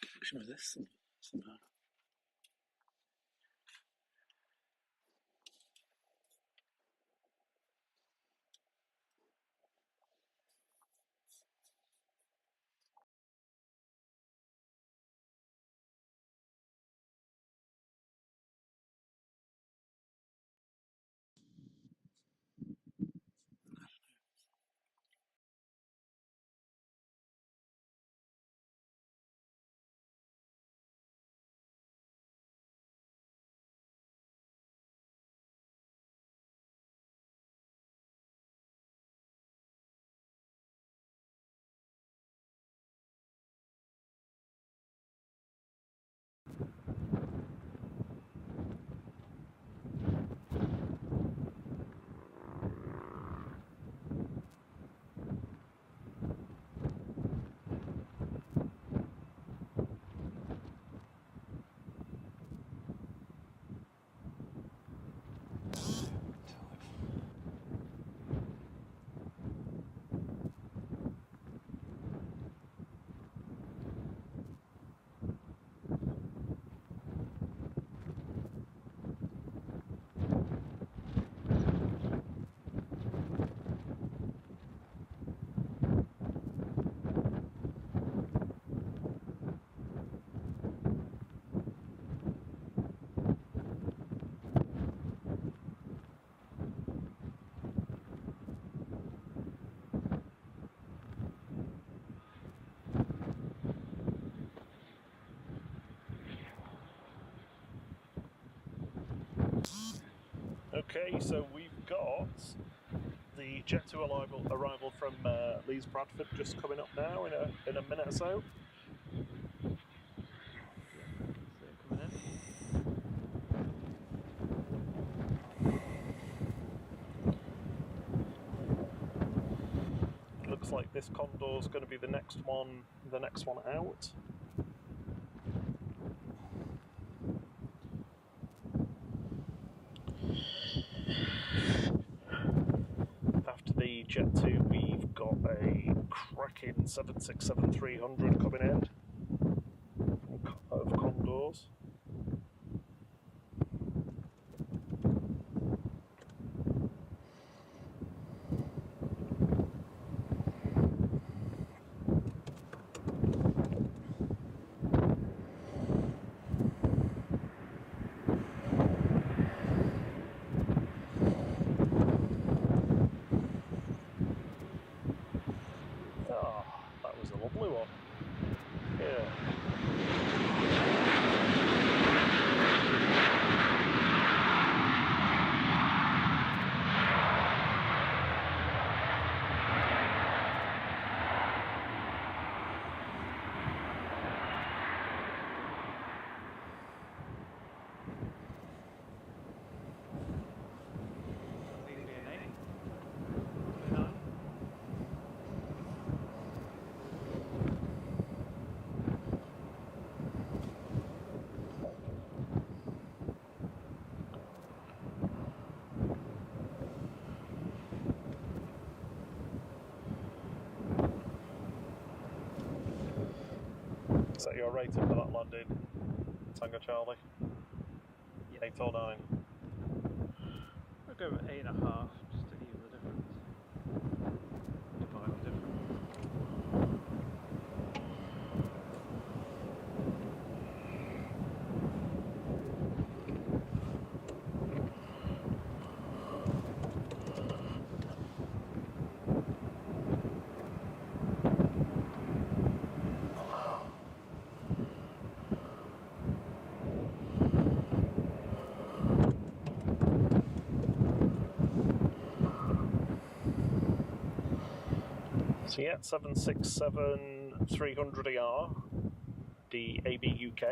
connection with this somehow. Okay, so we've got the Jet 2 arrival from Leeds Bradford just coming up now in a minute or so. Coming in. Looks like this Condor's going to be the next one out. After the Jet 2, we've got a cracking 767-300 coming in of Condors. That was a lovely one. Yeah. Is that your rating for that landing, Tango Charlie? Yep. 8 or 9? I'll go with 8.5 just to even the difference. Divide the difference. So yeah, 767-300ER, the AB UK.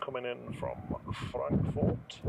Coming in from Frankfurt.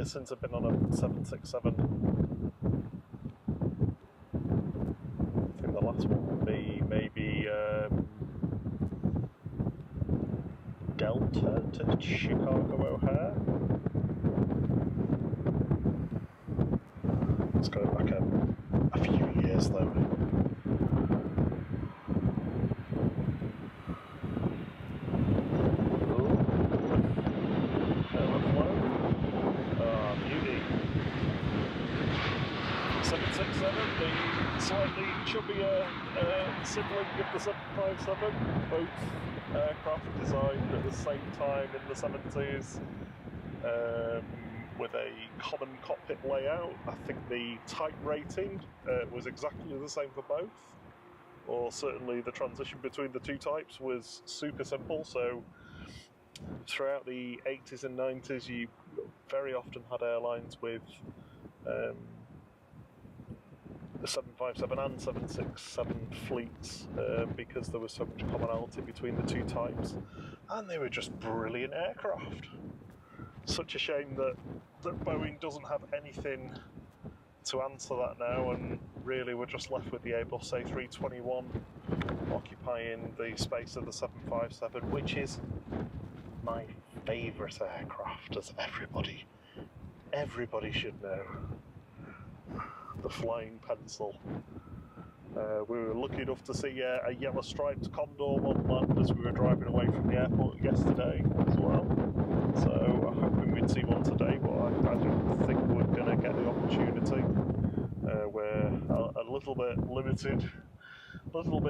years since I've been on a 767. I think the last one would be maybe Delta to Chicago O'Hare. Let's go back a few years though. Slightly chubbier sibling of the 757, both aircraft designed at the same time in the 70s, with a common cockpit layout. I think the type rating was exactly the same for both, or certainly the transition between the two types was super simple. So throughout the 80s and 90s, you very often had airlines with the 757 and 767 fleets because there was so much commonality between the two types, and they were just brilliant aircraft. Such a shame that Boeing doesn't have anything to answer that now, and really we're just left with the Airbus A321 occupying the space of the 757, which is my favourite aircraft, as everybody should know. The flying pencil. We were lucky enough to see a yellow striped Condor on land as we were driving away from the airport yesterday as well. So I'm hoping we'd see one today, but I don't think we're going to get the opportunity. We're a little bit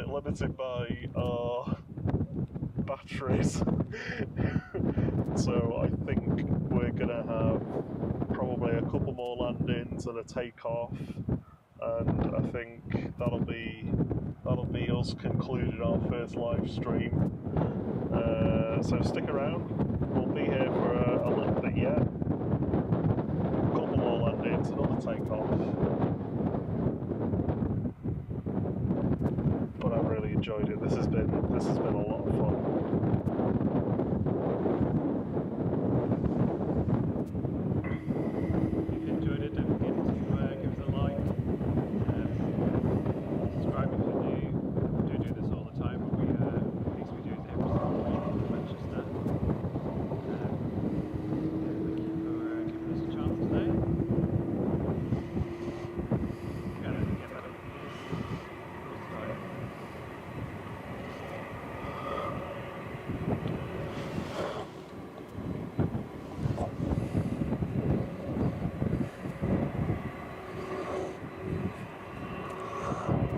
limited by our batteries. So I think we're going to have probably a couple more landings and a takeoff, and I think that'll be us concluding our first live stream. So stick around, we'll be here for a little bit yet. A couple more landings, another takeoff. But I've really enjoyed it. This has been a lot of fun.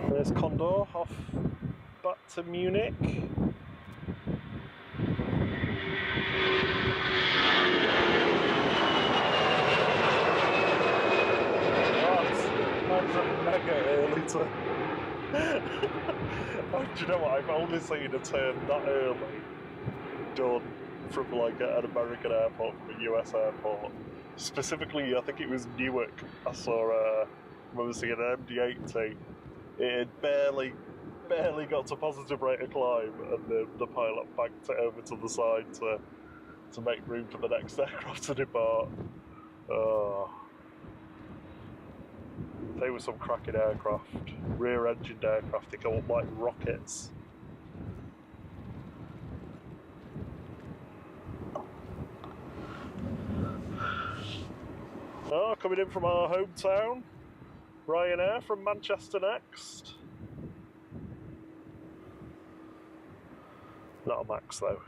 There's Condor off back to Munich. That's mega early to... Do you know what, I've only seen a turn that early done from like an American airport, from a US airport. Specifically, I think it was Newark. I remember seeing an MD-80. It had barely got to positive rate of climb, and the pilot banked it over to the side to make room for the next aircraft to depart. Oh. They were some cracking aircraft, rear-engined aircraft. They go up like rockets. Oh, coming in from our hometown, Ryanair from Manchester next. Not a Max though.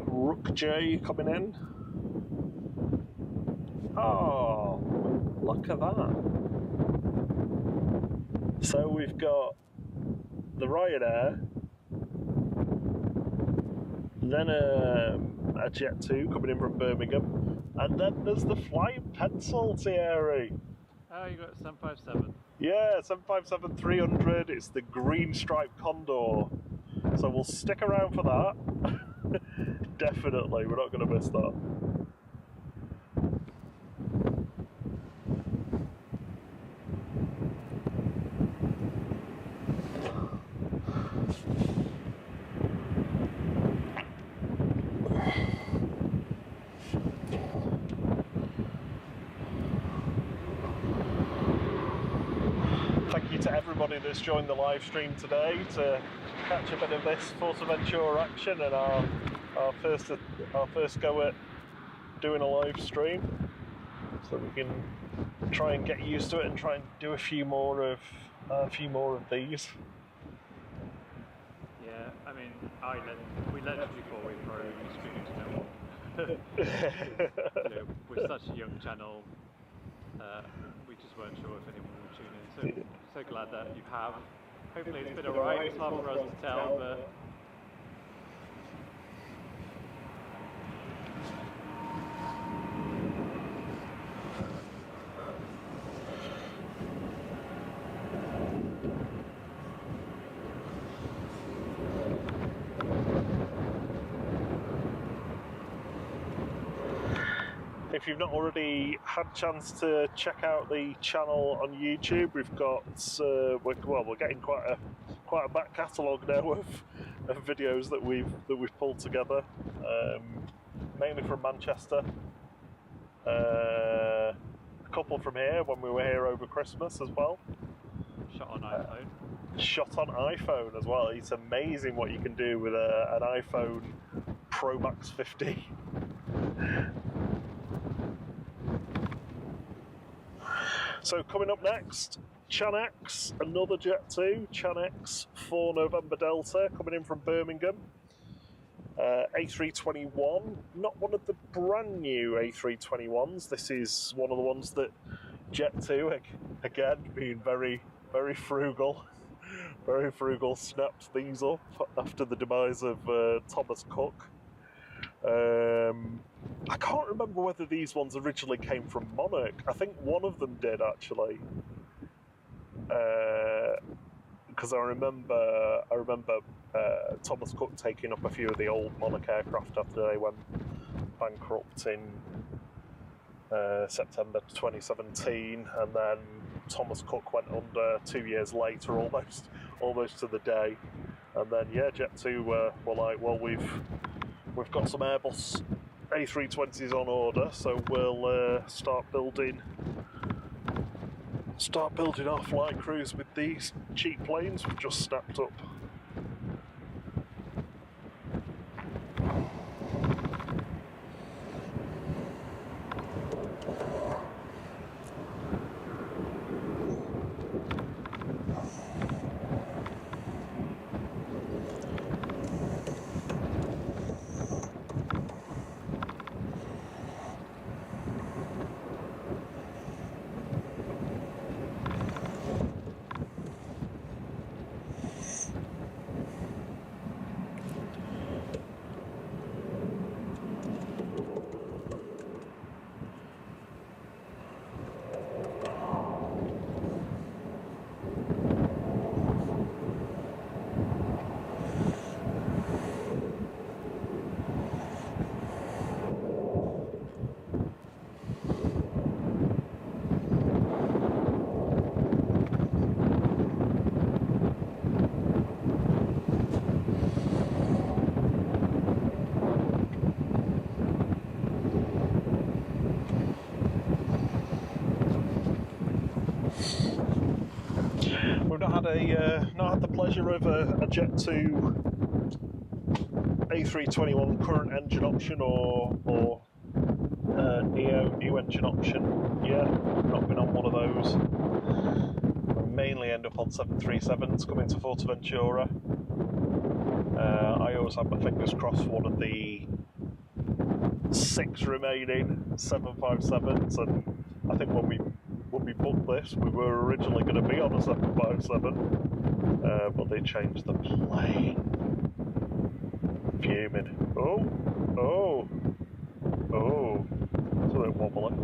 Rook J coming in. Oh, Look at that. So we've got the Ryanair, then a Jet 2 coming in from Birmingham, and then there's the Flying Pencil, Thierry. Oh, you got 757. Yeah, 757-300. It's the green striped Condor. So we'll stick around for that. Definitely, we're not going to miss that. Thank you to everybody that's joined the live stream today to catch a bit of this Fuerteventura action and our first go at doing a live stream, so we can try and get used to it and try and do a few more of these. Yeah, I mean, we learned before we were streaming to no one. You know, we're such a young channel. We just weren't sure if anyone would tune in. So glad that you have. Hopefully it's been alright. It's hard for us to tell, but If you've not already had a chance to check out the channel on YouTube, we've got we're getting quite a back catalogue now of videos that we've pulled together, mainly from Manchester. A couple from here when we were here over Christmas as well. shot on iPhone. Shot on iPhone as well. It's amazing what you can do with an iPhone Pro Max 50. So coming up next, Chanex, another Jet 2, Chanex 4 November Delta, coming in from Birmingham. A321, not one of the brand new A321s. This is one of the ones that Jet 2, again, being very, very frugal, snapped these up after the demise of Thomas Cook. I can't remember whether these ones originally came from Monarch. I think one of them did, actually, because I remember Thomas Cook taking up a few of the old Monarch aircraft after they went bankrupt in September 2017, and then Thomas Cook went under 2 years later, almost to the day. And then Jet 2 were like, well, we've got some Airbus A320s on order, so we'll start building our flight crews with these cheap planes we've just snapped up. We've not had the pleasure of a Jet 2 A321 current engine option or new engine option. Yeah, not been on one of those. We mainly end up on 737s coming to Fuerteventura. I always have my fingers crossed for one of the 6 remaining 757s, and I think when we when we booked this, we were originally going to be on a 757, but they changed the plane. Fuming. Oh, it's a bit wobbly.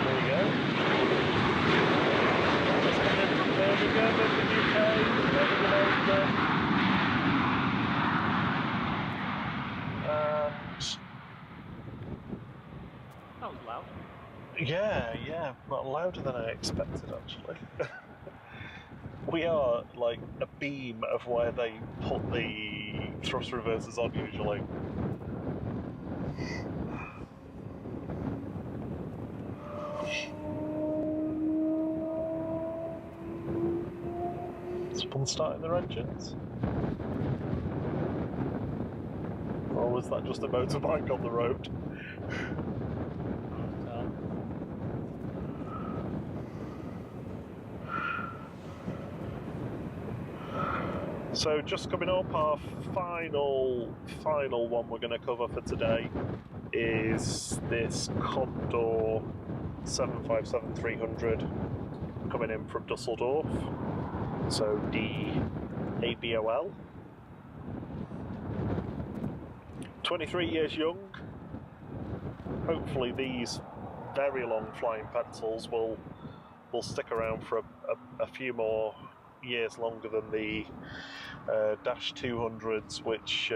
There you go. Just come in from Birmingham in the UK, Birmingham over. That was loud. Yeah, well, louder than I expected actually. We are like a beam of where they put the thrust reversers on usually. Someone starting their engines? Or was that just a motorbike on the road? So just coming up, our final one we're going to cover for today is this Condor 757-300 coming in from Dusseldorf. So the ABOL. 23 years young. Hopefully these very long flying pencils will stick around for a few more years longer than the Dash 200s, which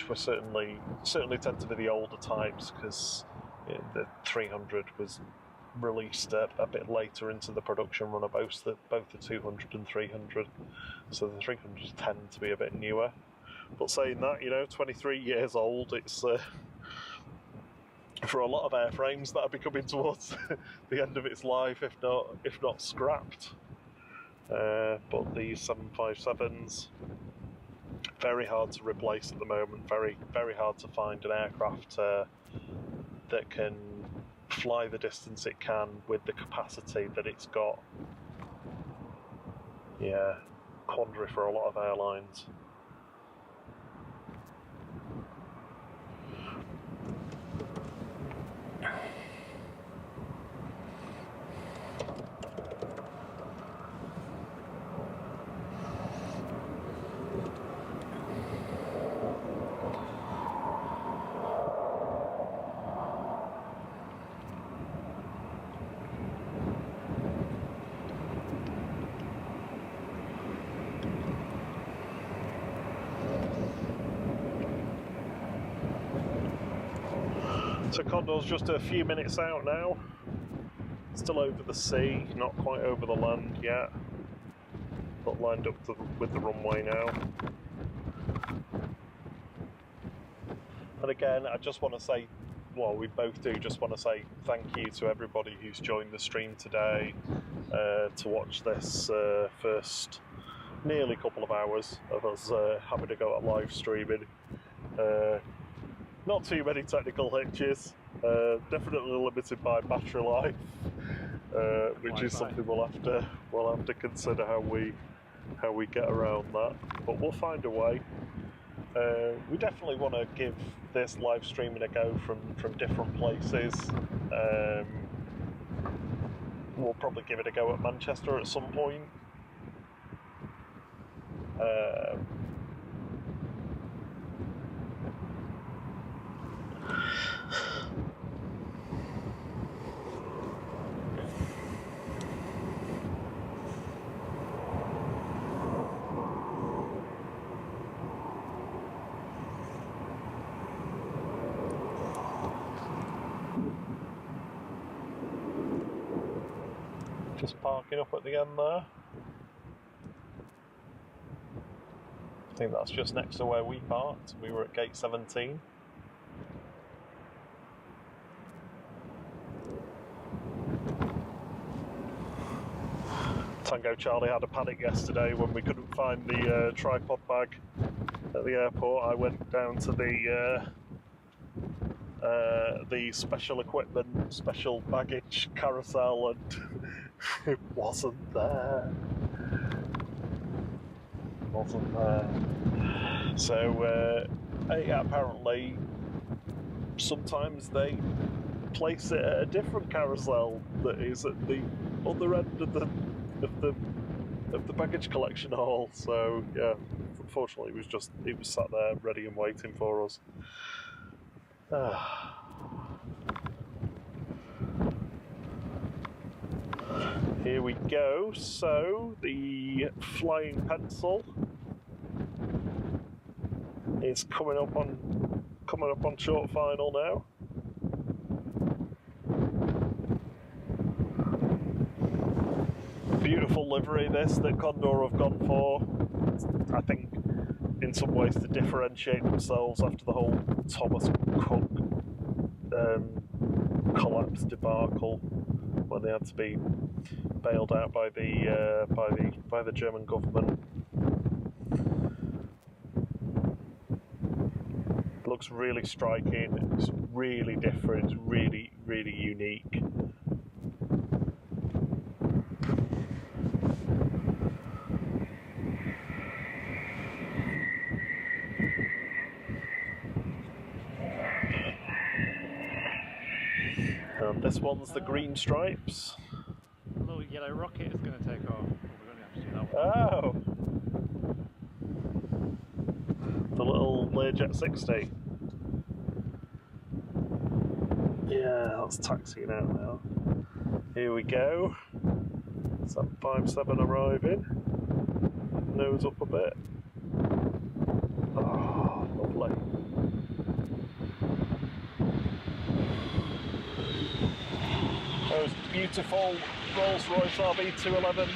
were certainly tend to be the older types, because the 300 was released a bit later into the production run of both the 200 and 300, so the 300s tend to be a bit newer. But saying that, 23 years old, it's for a lot of airframes that'll be coming towards the end of its life, if not scrapped. But these 757s, very hard to replace at the moment. Very, very hard to find an aircraft that can fly the distance it can with the capacity that it's got. Yeah, quandary for a lot of airlines. So Condor's just a few minutes out now, still over the sea, not quite over the land yet, but lined up with the runway now. And again, I just want to say, well, we both do just want to say thank you to everybody who's joined the stream today to watch this first nearly couple of hours of us having to go at live streaming. Not too many technical hitches, definitely limited by battery life, which is something we'll have to consider how we get around that. But we'll find a way. We definitely want to give this live streaming a go from different places. We'll probably give it a go at Manchester at some point. Just parking up at the end there. I think that's just next to where we parked. We were at gate 17. Tango Charlie had a panic yesterday when we couldn't find the tripod bag at the airport. I went down to the special equipment, special baggage carousel, and it wasn't there. So apparently sometimes they place it at a different carousel that is at the other end of the baggage collection hall. So yeah, unfortunately it was sat there ready and waiting for us. Here we go. So the flying pencil is coming up on short final now. Beautiful livery this that Condor have gone for. I think in some ways to differentiate themselves after the whole Thomas Cook collapse debacle when they had to be bailed out by the German government. Looks really striking. It's really different. It's really, really unique. This one's the green stripes. A little yellow rocket is going to take off. We're going to have to do that one. Oh! The little Learjet 60. Yeah, that's taxiing out now. Here we go. 757 arriving. Nose up a bit. Oh, lovely. Those beautiful Rolls-Royce RB211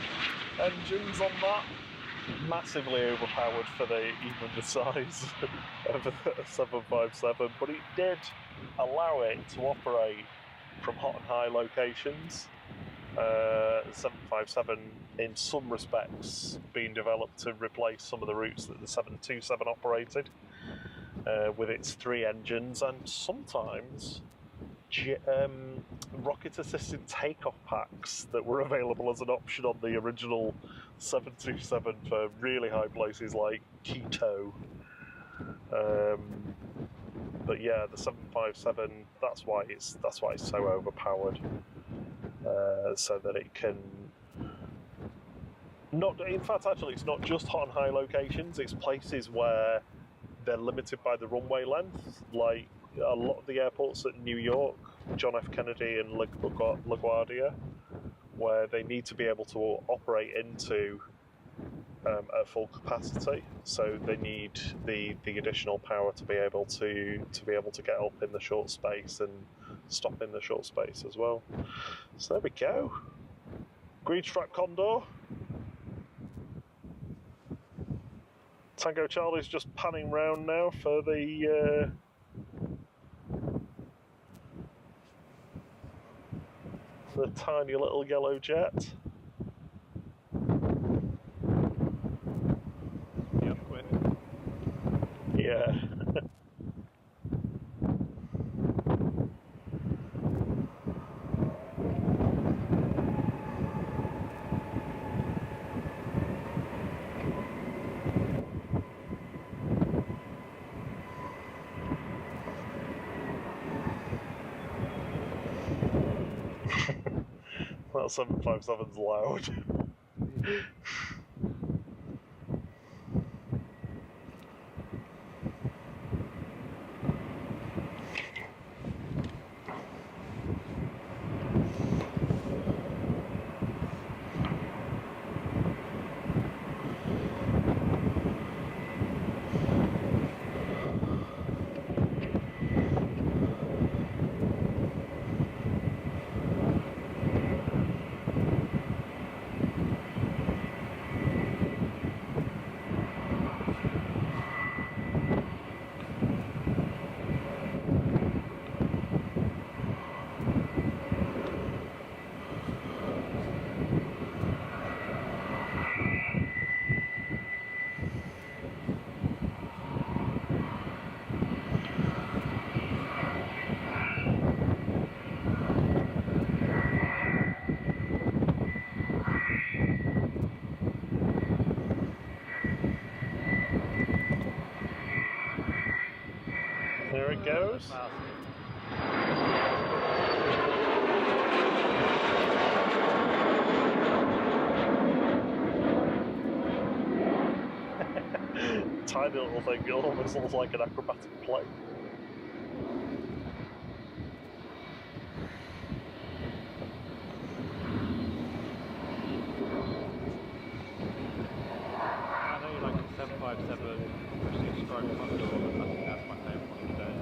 engines on that. Massively overpowered for even the size of a 757, but it did allow it to operate from hot and high locations. 757 in some respects being developed to replace some of the routes that the 727 operated with its 3 engines, and sometimes rocket-assisted takeoff packs that were available as an option on the original 727 for really high places like Quito. But yeah, the 757, that's why it's so overpowered, so that it can not. In fact, actually, it's not just hot and high locations. It's places where they're limited by the runway length, like a lot of the airports at New York, John F. Kennedy and LaGuardia, where they need to be able to operate into at full capacity. So they need the additional power to be able to get up in the short space and stop in the short space as well. So there we go. Green stripe Condor. Tango Charlie's just panning round now for the tiny little yellow jet. Yep, quick. Yeah. That 757's loud. Here it goes. Tiny little thing, it almost looks like an acrobatic plane. I know you like the 757 stroke Condor, but I think that's my favourite one today.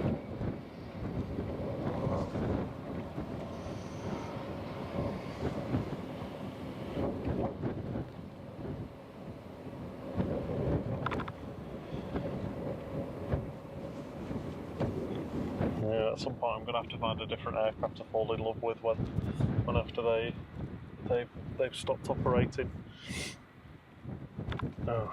Yeah, at some point I'm going to have to find a different aircraft to fall in love with when after they've stopped operating. Oh.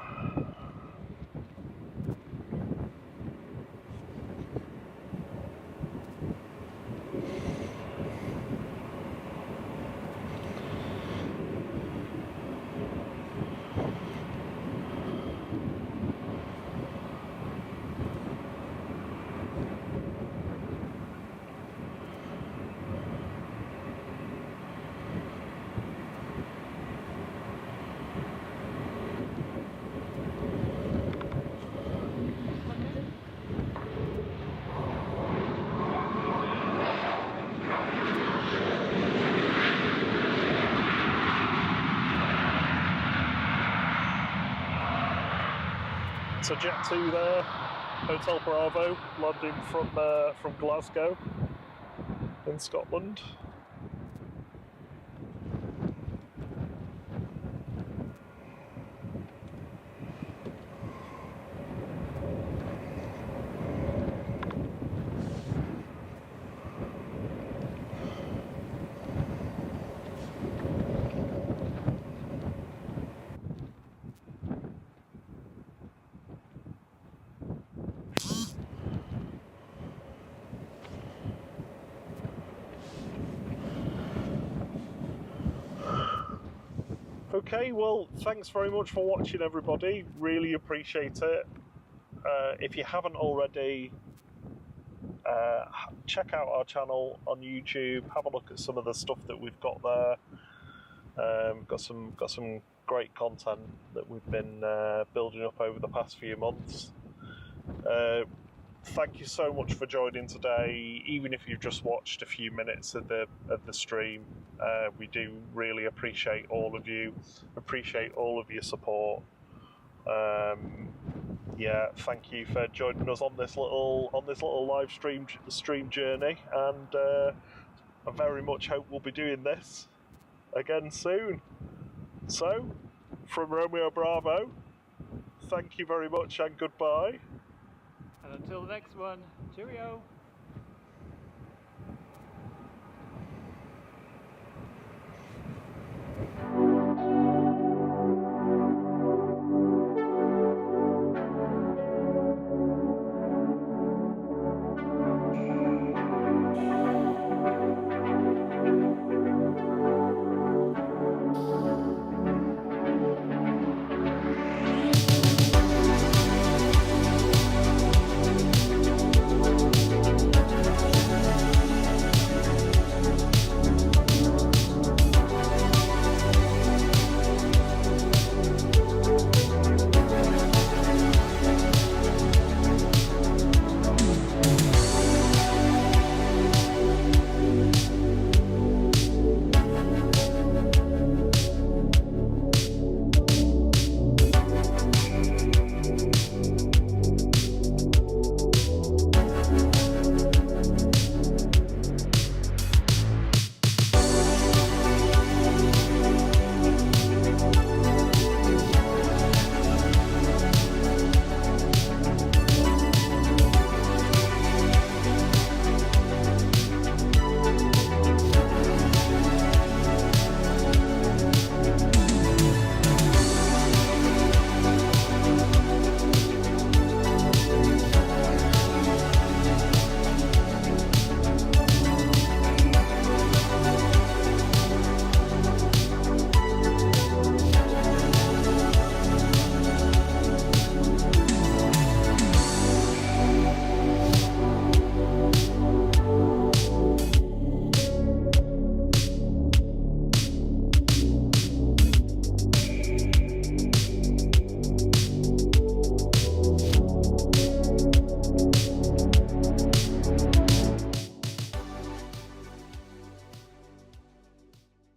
So Jet 2 there, Hotel Bravo, landing from Glasgow in Scotland. Okay, well, thanks very much for watching, everybody. Really appreciate it. If you haven't already, check out our channel on YouTube. Have a look at some of the stuff that we've got there. Got some great content that we've been building up over the past few months. Thank you so much for joining today. Even if you've just watched a few minutes of the stream, we do really appreciate all of you. Appreciate all of your support. Yeah, thank you for joining us on this little live stream journey, and I very much hope we'll be doing this again soon. So, from Romeo Bravo, thank you very much and goodbye. And until the next one, cheerio!